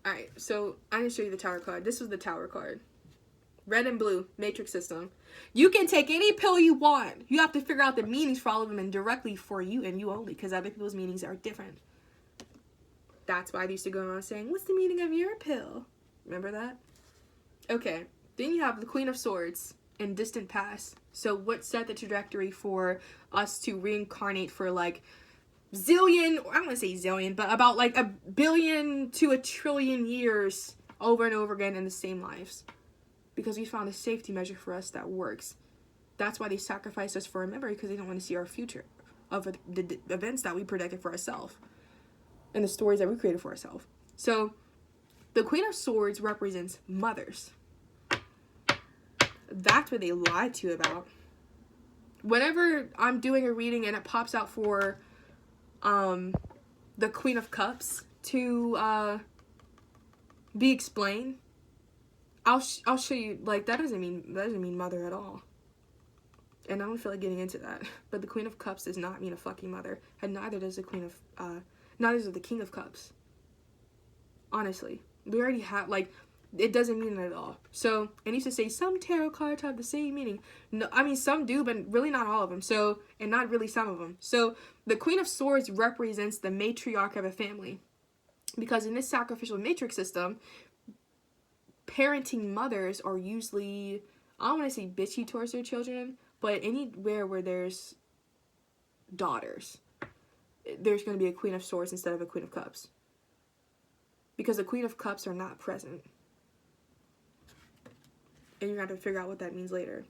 Alright, so I'm going to show you the tower card. This was the tower card. Red and blue, matrix system. You can take any pill you want. You have to figure out the meanings for all of them and directly for you and you only, because other people's meanings are different. That's why I used to go around saying, what's the meaning of your pill? Remember that? Okay, then you have the Queen of Swords in distant past. So what set the trajectory for us to reincarnate for like zillion, I don't want to say zillion, but about like 1 billion to 1 trillion years over and over again in the same lives. Because we found a safety measure for us that works. That's why they sacrificed us for a memory, because they don't want to see our future of the events that we predicted for ourselves and the stories that we created for ourselves. So the Queen of Swords represents mothers. That's what they lied to you about. Whenever I'm doing a reading and it pops out for the Queen of Cups to be explained, I'll show you, like, that doesn't mean mother at all. And I don't feel like getting into that. But the Queen of Cups does not mean a fucking mother. And neither does the neither does the King of Cups. Honestly. We already have, like, it doesn't mean it at all. So, I used to say some tarot cards have the same meaning. No, I mean, some do, but really not all of them. So, and not really some of them. So, the Queen of Swords represents the matriarch of a family. Because in this sacrificial matrix system, parenting mothers are usually, I don't want to say bitchy towards their children, but anywhere where there's daughters, there's going to be a Queen of Swords instead of a Queen of Cups. Because the Queen of Cups are not present. And you're going to have to figure out what that means later.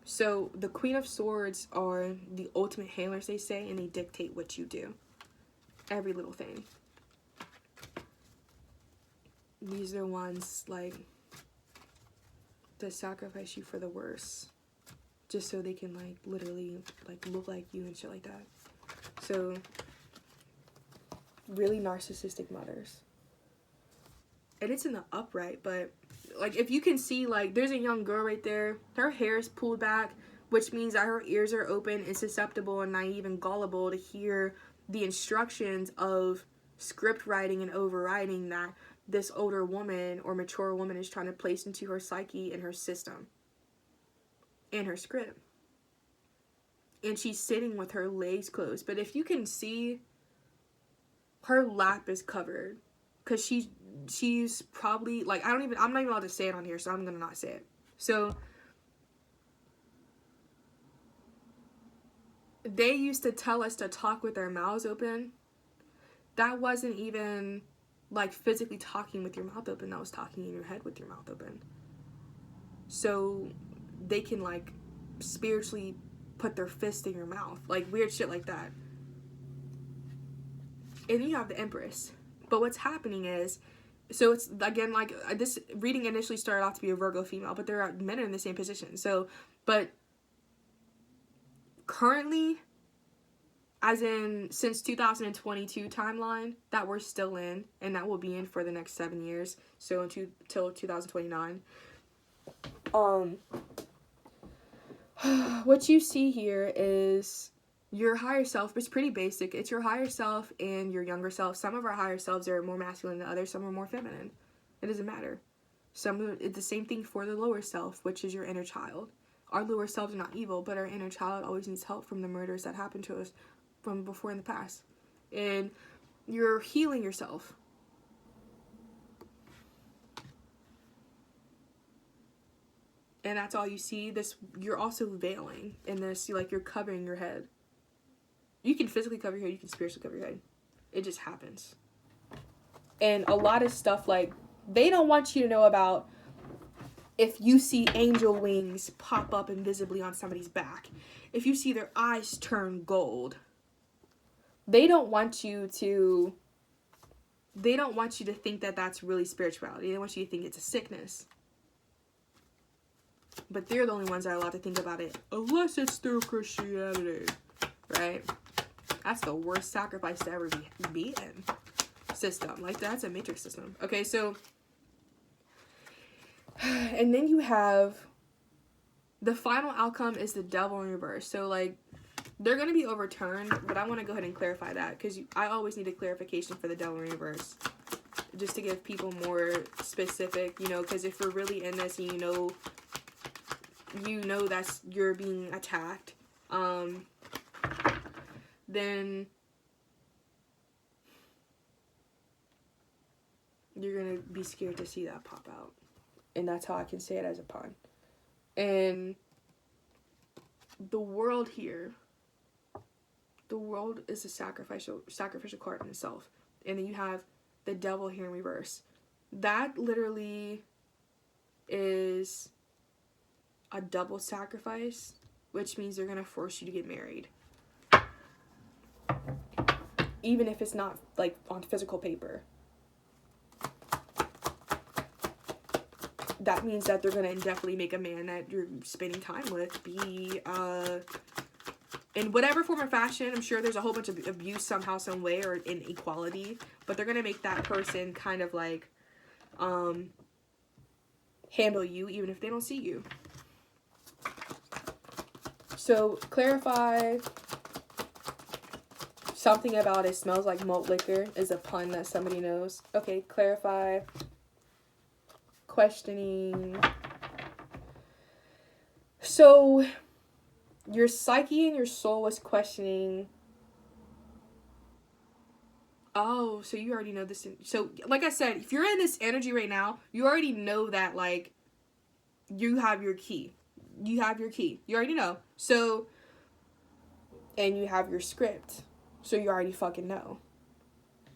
So the Queen of Swords are the ultimate handlers, they say, and they dictate what you do. Every little thing. These are ones, like, that sacrifice you for the worst. Just so they can, like, literally, like, look like you and shit like that. So, really narcissistic mothers. And it's in the upright, but, like, if you can see, like, there's a young girl right there. Her hair is pulled back, which means that her ears are open and susceptible and naive and gullible to hear the instructions of script writing and overriding that this older woman or mature woman is trying to place into her psyche and her system and her script. And she's sitting with her legs closed. But if you can see, her lap is covered. Because she's probably, like, I'm not even allowed to say it on here, so I'm going to not say it. So, they used to tell us to talk with our mouths open. That wasn't even, like, physically talking with your mouth open. That was talking in your head with your mouth open. So, they can, like, spiritually put their fist in your mouth. Like, weird shit like that. And then you have the Empress. But what's happening is, so it's, again, like, this reading initially started off to be a Virgo female, but there are men in the same position. So, but currently, as in since 2022 timeline that we're still in, and that will be in for the next 7 years, so until 2029, what you see here is your higher self. It's pretty basic. It's your higher self and your younger self. Some of our higher selves are more masculine than others. Some are more feminine. It doesn't matter. It's the same thing for the lower self, which is your inner child. Our lower selves are not evil, but our inner child always needs help from the murders that happened to us from before in the past. And you're healing yourself. And that's all you see. This, you're also veiling in this, you're covering your head. You can physically cover your head, you can spiritually cover your head. It just happens. And a lot of stuff, like, they don't want you to know about if you see angel wings pop up invisibly on somebody's back. If you see their eyes turn gold. They don't want you to think that that's really spirituality. They want you to think it's a sickness. But they're the only ones that are allowed to think about it, unless it's through Christianity, right? That's the worst sacrifice to ever be in. System. Like, that's a matrix system. Okay, so, and then you have, the final outcome is the devil in reverse. So, like, they're going to be overturned, but I want to go ahead and clarify that, because I always need a clarification for the devil in reverse. Just to give people more specific, because if we're really in this and you know that's, you're being attacked, then you're gonna be scared to see that pop out. And that's how I can say it as a pun. And the world here, the world is a sacrificial card in itself. And then you have the devil here in reverse. That literally is a double sacrifice, which means they're going to force you to get married. Even if it's not, like, on physical paper. That means that they're going to indefinitely make a man that you're spending time with be, in whatever form or fashion. I'm sure there's a whole bunch of abuse somehow, some way, or inequality. But they're going to make that person kind of, like, handle you even if they don't see you. So, clarify something about it smells like malt liquor is a pun that somebody knows. Okay, clarify. Questioning. So, your psyche and your soul was questioning. Oh, so you already know this. So, like I said, if you're in this energy right now, you already know that, like, you have your key. You have your key. You already know. So, and you have your script. So you already fucking know.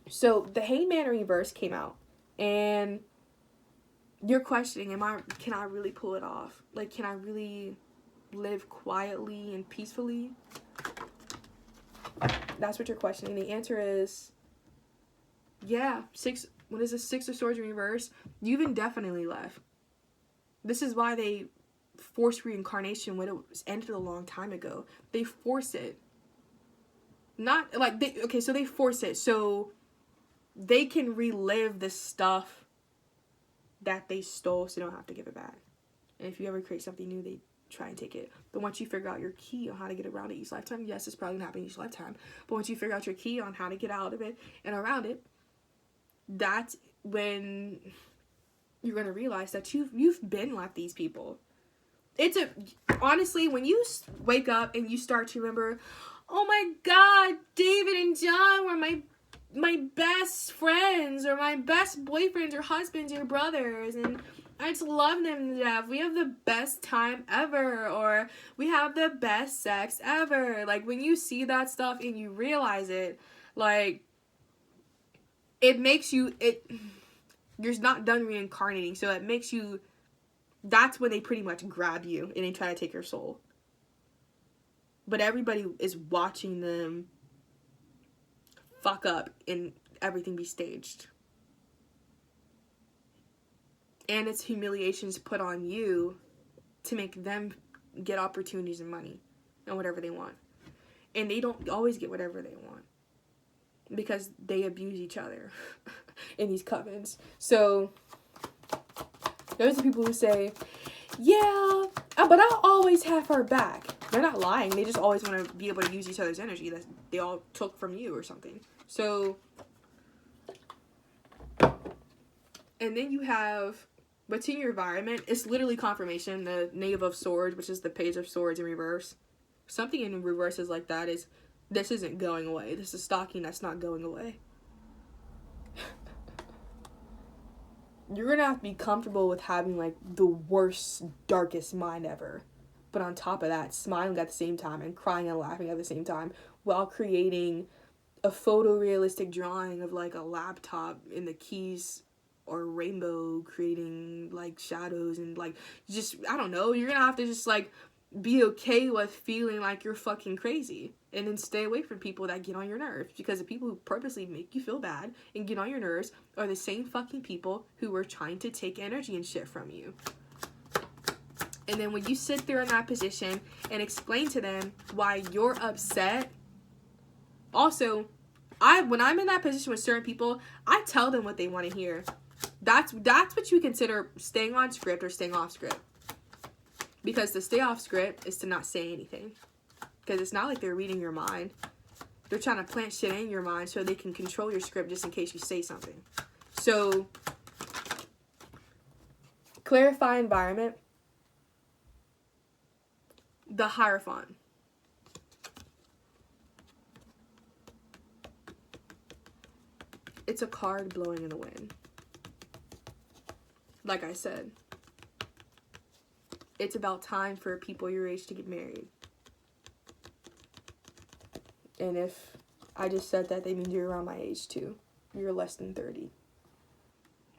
So the Hangman reverse came out. And you're questioning, can I really pull it off? Like, can I really live quietly and peacefully? That's what you're questioning. The answer is, yeah, what is this, Six of Swords in reverse? You've indefinitely left. This is why they force reincarnation when it was ended a long time ago. They force it. Not, like, so they force it so they can relive the stuff that they stole so they don't have to give it back. And if you ever create something new, they try and take it. But once you figure out your key on how to get around it each lifetime, yes, it's probably gonna happen each lifetime. But once you figure out your key on how to get out of it and around it, that's when you're gonna realize that you've been like these people. Honestly, when you wake up and you start to remember, oh my God, David and John were my best friends, or my best boyfriends or husbands or brothers, and I just love them to death. We have the best time ever, or we have the best sex ever. Like, when you see that stuff and you realize it, like, it makes you, you're not done reincarnating, so it makes you, that's when they pretty much grab you and they try to take your soul. But everybody is watching them fuck up and everything be staged. And it's humiliations put on you to make them get opportunities and money and whatever they want. And they don't always get whatever they want, because they abuse each other in these covens. So those are people who say, yeah, but I'll always have her back. They're not lying. They just always want to be able to use each other's energy that they all took from you or something. So, and then you have what's in your environment. It's literally confirmation. The Knave of Swords, which is the Page of Swords in reverse. Something in reverse is like that is, this isn't going away. This is stalking that's not going away. You're gonna have to be comfortable with having, like, the worst, darkest mind ever. But on top of that, smiling at the same time and crying and laughing at the same time while creating a photorealistic drawing of, like, a laptop and the keys or rainbow creating, like, shadows and, like, just, I don't know, you're gonna have to just, like, be okay with feeling like you're fucking crazy, and then stay away from people that get on your nerves, because the people who purposely make you feel bad and get on your nerves are the same fucking people who are trying to take energy and shit from you. And then when you sit there in that position and explain to them why you're upset, also, when I'm in that position with certain people, I tell them what they want to hear. That's what you consider staying on script or staying off script. Because to stay off script is to not say anything. Because it's not like they're reading your mind. They're trying to plant shit in your mind so they can control your script just in case you say something. So, clarify environment. The Hierophant. It's a card blowing in the wind. Like I said, it's about time for people your age to get married. And if I just said that, they mean you're around my age too. You're less than 30.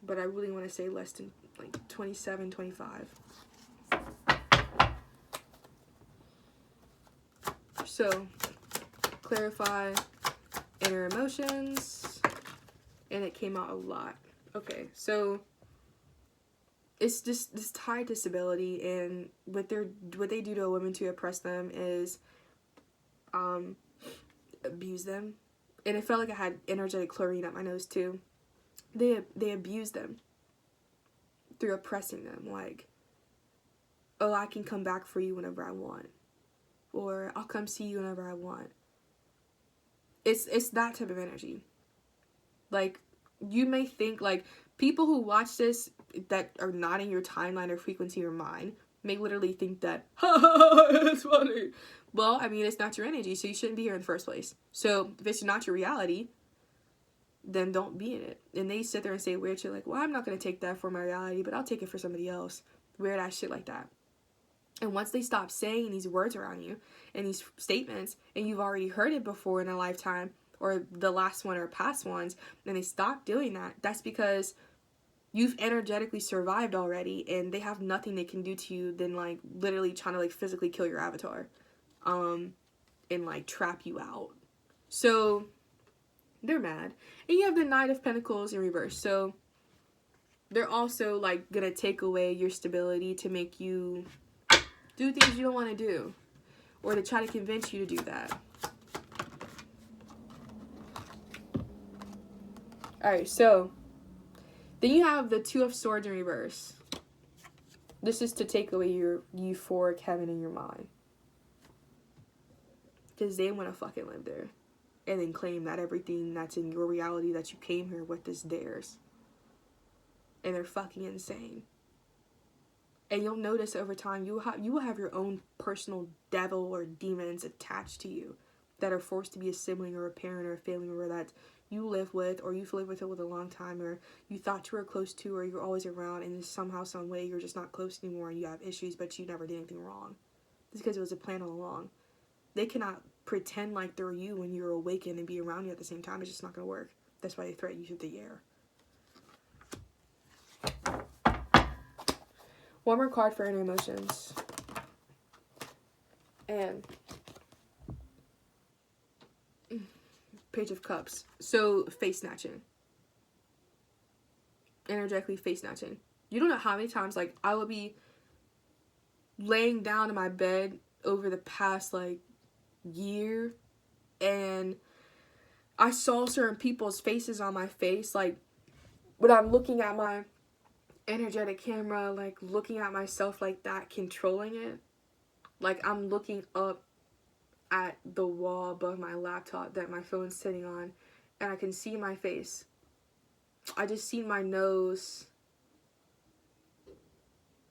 But I really want to say less than, like, 27, 25. So, clarify inner emotions. And it came out a lot. Okay, so it's just this tied to stability, and what they do to a woman to oppress them is abuse them. And it felt like I had energetic chlorine up my nose too. They abuse them through oppressing them, like, oh, I can come back for you whenever I want, or I'll come see you whenever I want. It's that type of energy. Like, you may think, like, people who watch this that are not in your timeline or frequency or mind may literally think that, ha ha ha, it's funny. Well, I mean, it's not your energy, so you shouldn't be here in the first place. So, if it's not your reality, then don't be in it. And they sit there and say weird shit like, well, I'm not going to take that for my reality, but I'll take it for somebody else. Weird ass shit like that. And once they stop saying these words around you and these statements, and you've already heard it before in a lifetime, or the last one or past ones, and they stop doing that, that's because You've energetically survived already, and they have nothing they can do to you than, like, literally trying to, like, physically kill your avatar. And, like, trap you out. So, they're mad. And you have the Knight of Pentacles in reverse. So, they're also, like, gonna take away your stability to make you do things you don't want to do. Or to try to convince you to do that. Alright, so then you have the Two of Swords in reverse. This is to take away your euphoric heaven in your mind. Because they want to fucking live there. And then claim that everything that's in your reality that you came here with is theirs. And they're fucking insane. And you'll notice over time, you will have your own personal devil or demons attached to you. That are forced to be a sibling or a parent or a family member that you live with, or you've lived with it with a long time, or you thought you were close to, or you're always around, and somehow, some way, you're just not close anymore, and you have issues, but you never did anything wrong. It's because it was a plan all along. They cannot pretend like they're you when you're awakened and be around you at the same time. It's just not going to work. That's why they threaten you through the air. One more card for inner emotions. And Page of Cups. So, face snatching. Energetically face snatching. You don't know how many times, like, I will be laying down in my bed over the past, like, year, and I saw certain people's faces on my face, like, when I'm looking at my energetic camera, like, looking at myself like that, controlling it. Like, I'm looking up at the wall above my laptop that my phone's sitting on, and I can see my face. I just see my nose.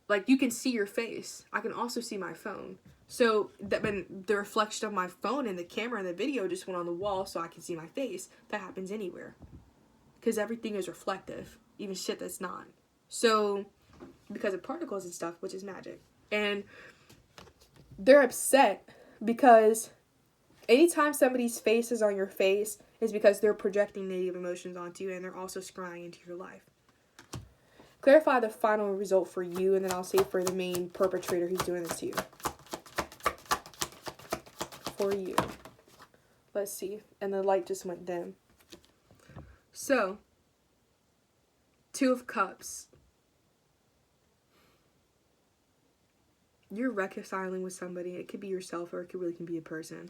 Like, you can see your face. I can also see my phone. So, that when the reflection of my phone and the camera and the video just went on the wall so I can see my face, that happens anywhere. Because everything is reflective. Even shit that's not. So, because of particles and stuff, which is magic. And they're upset because anytime somebody's face is on your face is because they're projecting negative emotions onto you, and they're also scrying into your life. Clarify the final result for you, and then I'll say for the main perpetrator who's doing this to you. For you. Let's see. And the light just went dim. So, Two of Cups. You're reconciling with somebody. It could be yourself, or it could really be a person.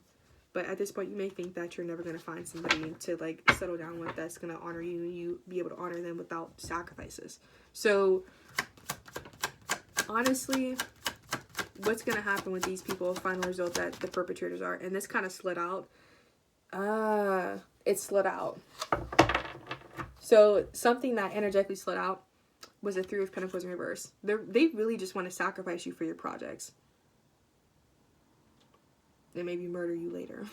But at this point, you may think that you're never going to find somebody to, like, settle down with that's going to honor you, and you be able to honor them without sacrifices. So, honestly, what's going to happen with these people, final result that the perpetrators are, and this kind of slid out. It slid out. So, something that energetically slid out was the Three of Pentacles in reverse. They really just want to sacrifice you for your projects. They maybe murder you later,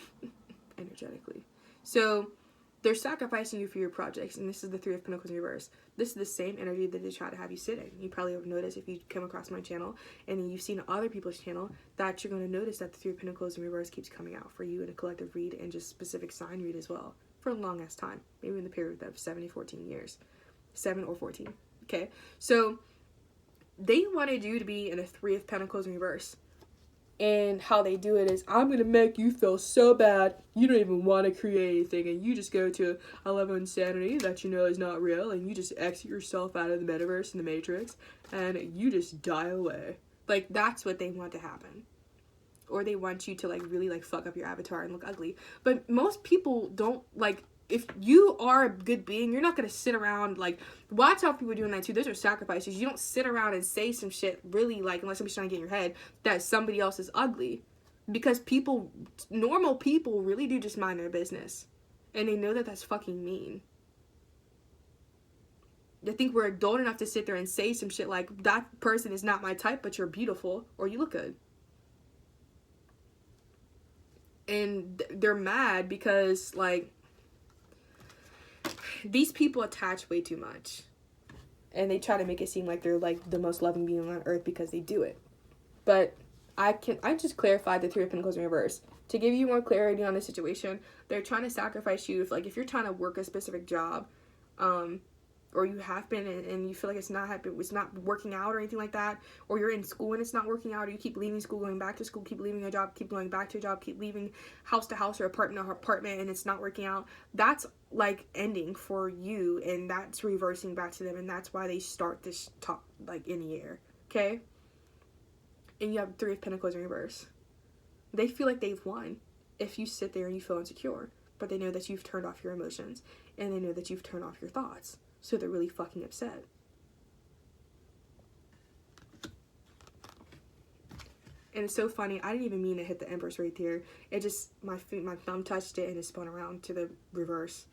energetically. So, they're sacrificing you for your projects, and this is the Three of Pentacles in reverse. This is the same energy that they try to have you sit in. You probably have noticed if you come across my channel, and then you've seen other people's channel, that you're going to notice that the Three of Pentacles in reverse keeps coming out for you in a collective read, and just specific sign read as well, for a long ass time. Maybe in the period of 7 or 14 years. 7 or 14. Okay, so they wanted you to be in a Three of Pentacles in reverse. And how they do it is, I'm going to make you feel so bad, you don't even want to create anything, and you just go to a level of insanity that you know is not real, and you just exit yourself out of the metaverse and the matrix, and you just die away. Like, that's what they want to happen. Or they want you to, like, really, like, fuck up your avatar and look ugly. But most people don't, like, if you are a good being, you're not going to sit around, like, watch how people are doing that too. Those are sacrifices. You don't sit around and say some shit, really, like, unless somebody's trying to get in your head, that somebody else is ugly. Because people, normal people really do just mind their business. And they know that that's fucking mean. They think we're adult enough to sit there and say some shit like, that person is not my type, but you're beautiful, or you look good. And they're mad because, like, these people attach way too much, and they try to make it seem like they're, like, the most loving being on earth because they do it. But I just clarified the Three of Pentacles in reverse to give you more clarity on the situation. They're trying to sacrifice you. If you're trying to work a specific job, or you have been, and you feel like it's not working out or anything like that, or you're in school and it's not working out, or you keep leaving school, going back to school, keep leaving a job, keep going back to a job, keep leaving house to house or apartment to apartment, and it's not working out, that's like ending for you, and that's reversing back to them, and that's why they start this talk like in the air, okay? And you have Three of Pentacles in reverse. They feel like they've won if you sit there and you feel insecure, but they know that you've turned off your emotions, and they know that you've turned off your thoughts. So they're really fucking upset. And it's so funny. I didn't even mean to hit the Empress right there. It just, my thumb touched it and it spun around to the reverse.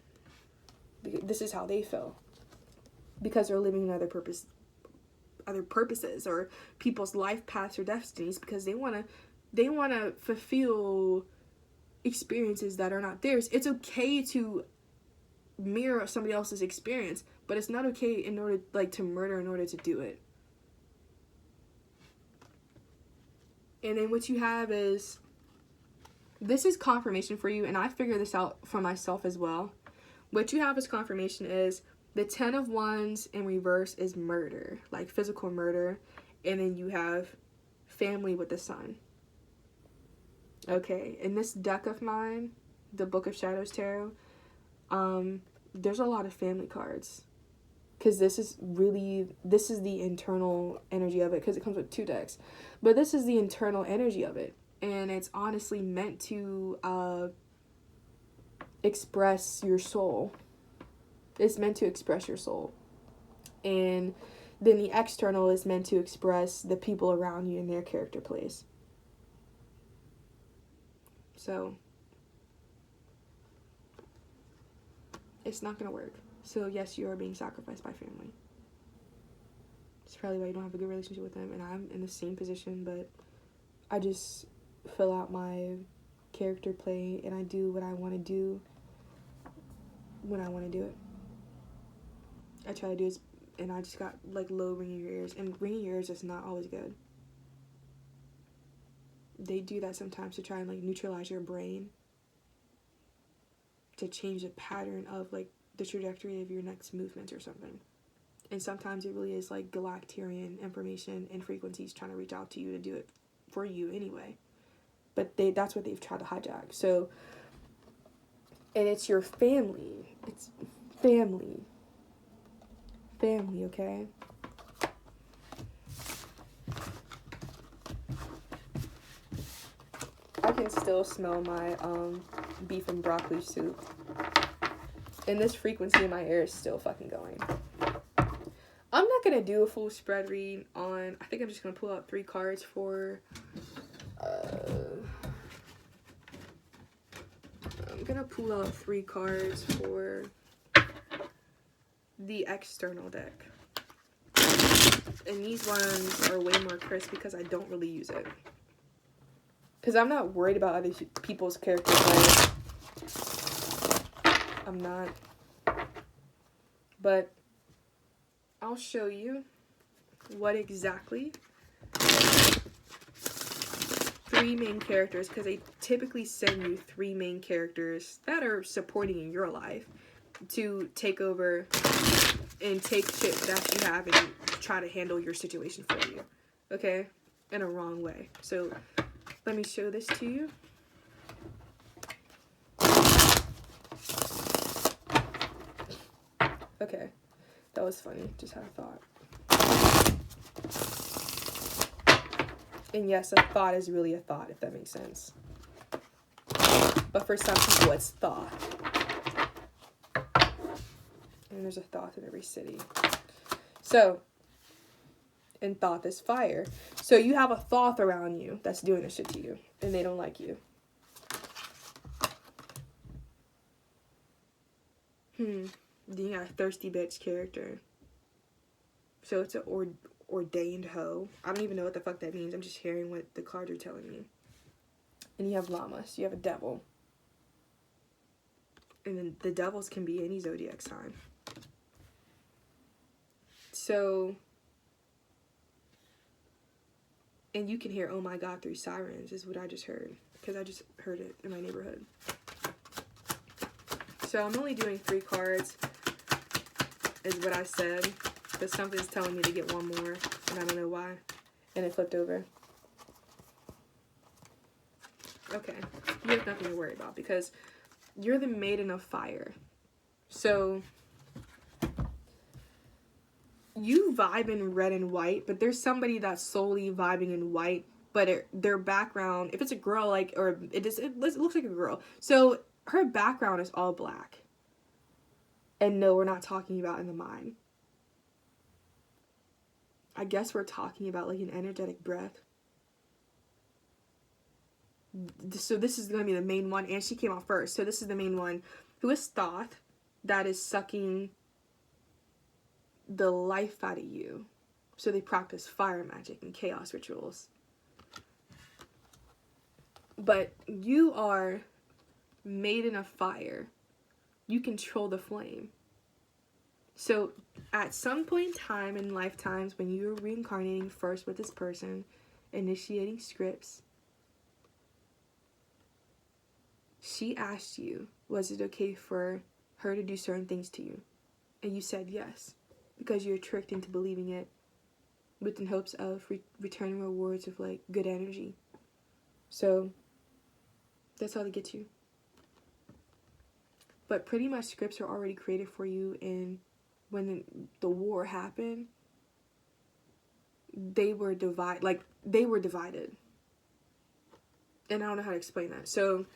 This is how they feel. Because they're living other purposes or people's life paths or destinies, because they want to fulfill experiences that are not theirs. It's okay to mirror somebody else's experience, but it's not okay in order to murder in order to do it. And then what you have is, this is confirmation for you, and I figured this out for myself as well. What you have as confirmation is the 10 of Wands in reverse is murder, like physical murder, and then you have family with the Sun. Okay, in this deck of mine, the Book of Shadows Tarot, there's a lot of family cards, because this is the internal energy of it, because it comes with 2 decks, but this is the internal energy of it, and it's honestly meant to express your soul. It's meant to express your soul, and then the external is meant to express the people around you and their character plays. So it's not gonna work. So yes, you are being sacrificed by family. It's probably why you don't have a good relationship with them, and I'm in the same position, but I just fill out my character play, and I do what I want to do when I want to do it. I try to do it, and I just got like low ringing your ears, and ringing your ears is not always good. They do that sometimes to try and like neutralize your brain, to change the pattern of like the trajectory of your next movement or something. And sometimes it really is like galacterian information and frequencies trying to reach out to you to do it for you anyway. But that's what they've tried to hijack. So, and it's your family. It's family. Family, okay? I can still smell my beef and broccoli soup. And this frequency in my ear is still fucking going. I'm not going to do a full spread read on... I think I'm just going to pull out 3 cards for... I'm going to pull out 3 cards for the external deck. And these ones are way more crisp because I don't really use it. Because I'm not worried about other people's character play. I'm not. But I'll show you what exactly 3 main characters, because they typically send you 3 main characters that are supporting in your life to take over and take shit that you have and try to handle your situation for you. Okay? In a wrong way. So let me show this to you. Okay, that was funny. Just had a thought. And yes, a thought is really a thought, if that makes sense. But for some people, it's thought. And there's a thought in every city. So, and thought is fire. So you have a thought around you that's doing this shit to you, and they don't like you. Then you got a thirsty bitch character. So it's an ordained hoe. I don't even know what the fuck that means. I'm just hearing what the cards are telling me. And you have llamas. You have a devil. And then the devils can be any zodiac sign. So, and you can hear "oh my god" through sirens is what I just heard. Because I just heard it in my neighborhood. So I'm only doing 3 cards. is what I said, but something's telling me to get one more, and I don't know why. And it flipped over. Okay, you have nothing to worry about because you're the maiden of fire. So you vibe in red and white, but there's somebody that's solely vibing in white, but their background, if it's a girl, like, or it looks like a girl, so her background is all black. And no, we're not talking about in the mind. I guess we're talking about like an energetic breath. So this is going to be the main one, and she came out first. So this is the main one, who is Thoth, that is sucking the life out of you. So they practice fire magic and chaos rituals. But you are maiden of fire. You control the flame. So at some point in time in lifetimes when you were reincarnating first with this person, initiating scripts, she asked you, was it okay for her to do certain things to you? And you said yes, because you're tricked into believing it within hopes of returning rewards of like good energy. So that's how they get you. But pretty much scripts are already created for you, and when the war happened, they were divided. And I don't know how to explain that. So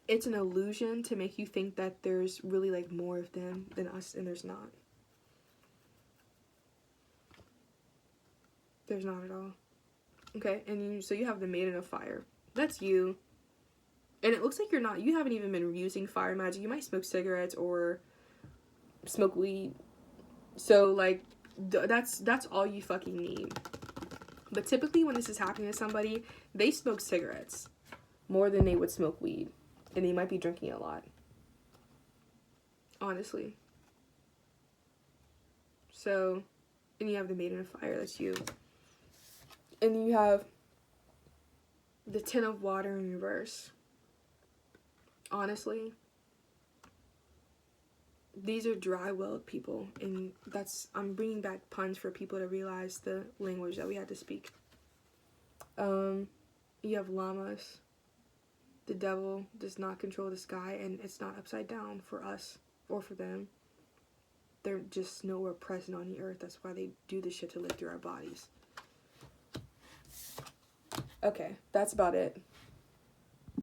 it's an illusion to make you think that there's really like more of them than us, and there's not. There's not at all. Okay, and so you have the Maiden of Fire. That's you. And it looks like you haven't even been using fire magic. You might smoke cigarettes or smoke weed. So like that's all you fucking need. But typically when this is happening to somebody, they smoke cigarettes more than they would smoke weed. And they might be drinking a lot. Honestly. So, and you have the Maiden of Fire, that's you. And then you have the Ten of Water in reverse. Honestly, these are dry-willed people, and I'm bringing back puns for people to realize the language that we had to speak. You have llamas. The devil does not control the sky, and it's not upside down for us or for them. They're just nowhere present on the earth. That's why they do this shit to live through our bodies. Okay, that's about it.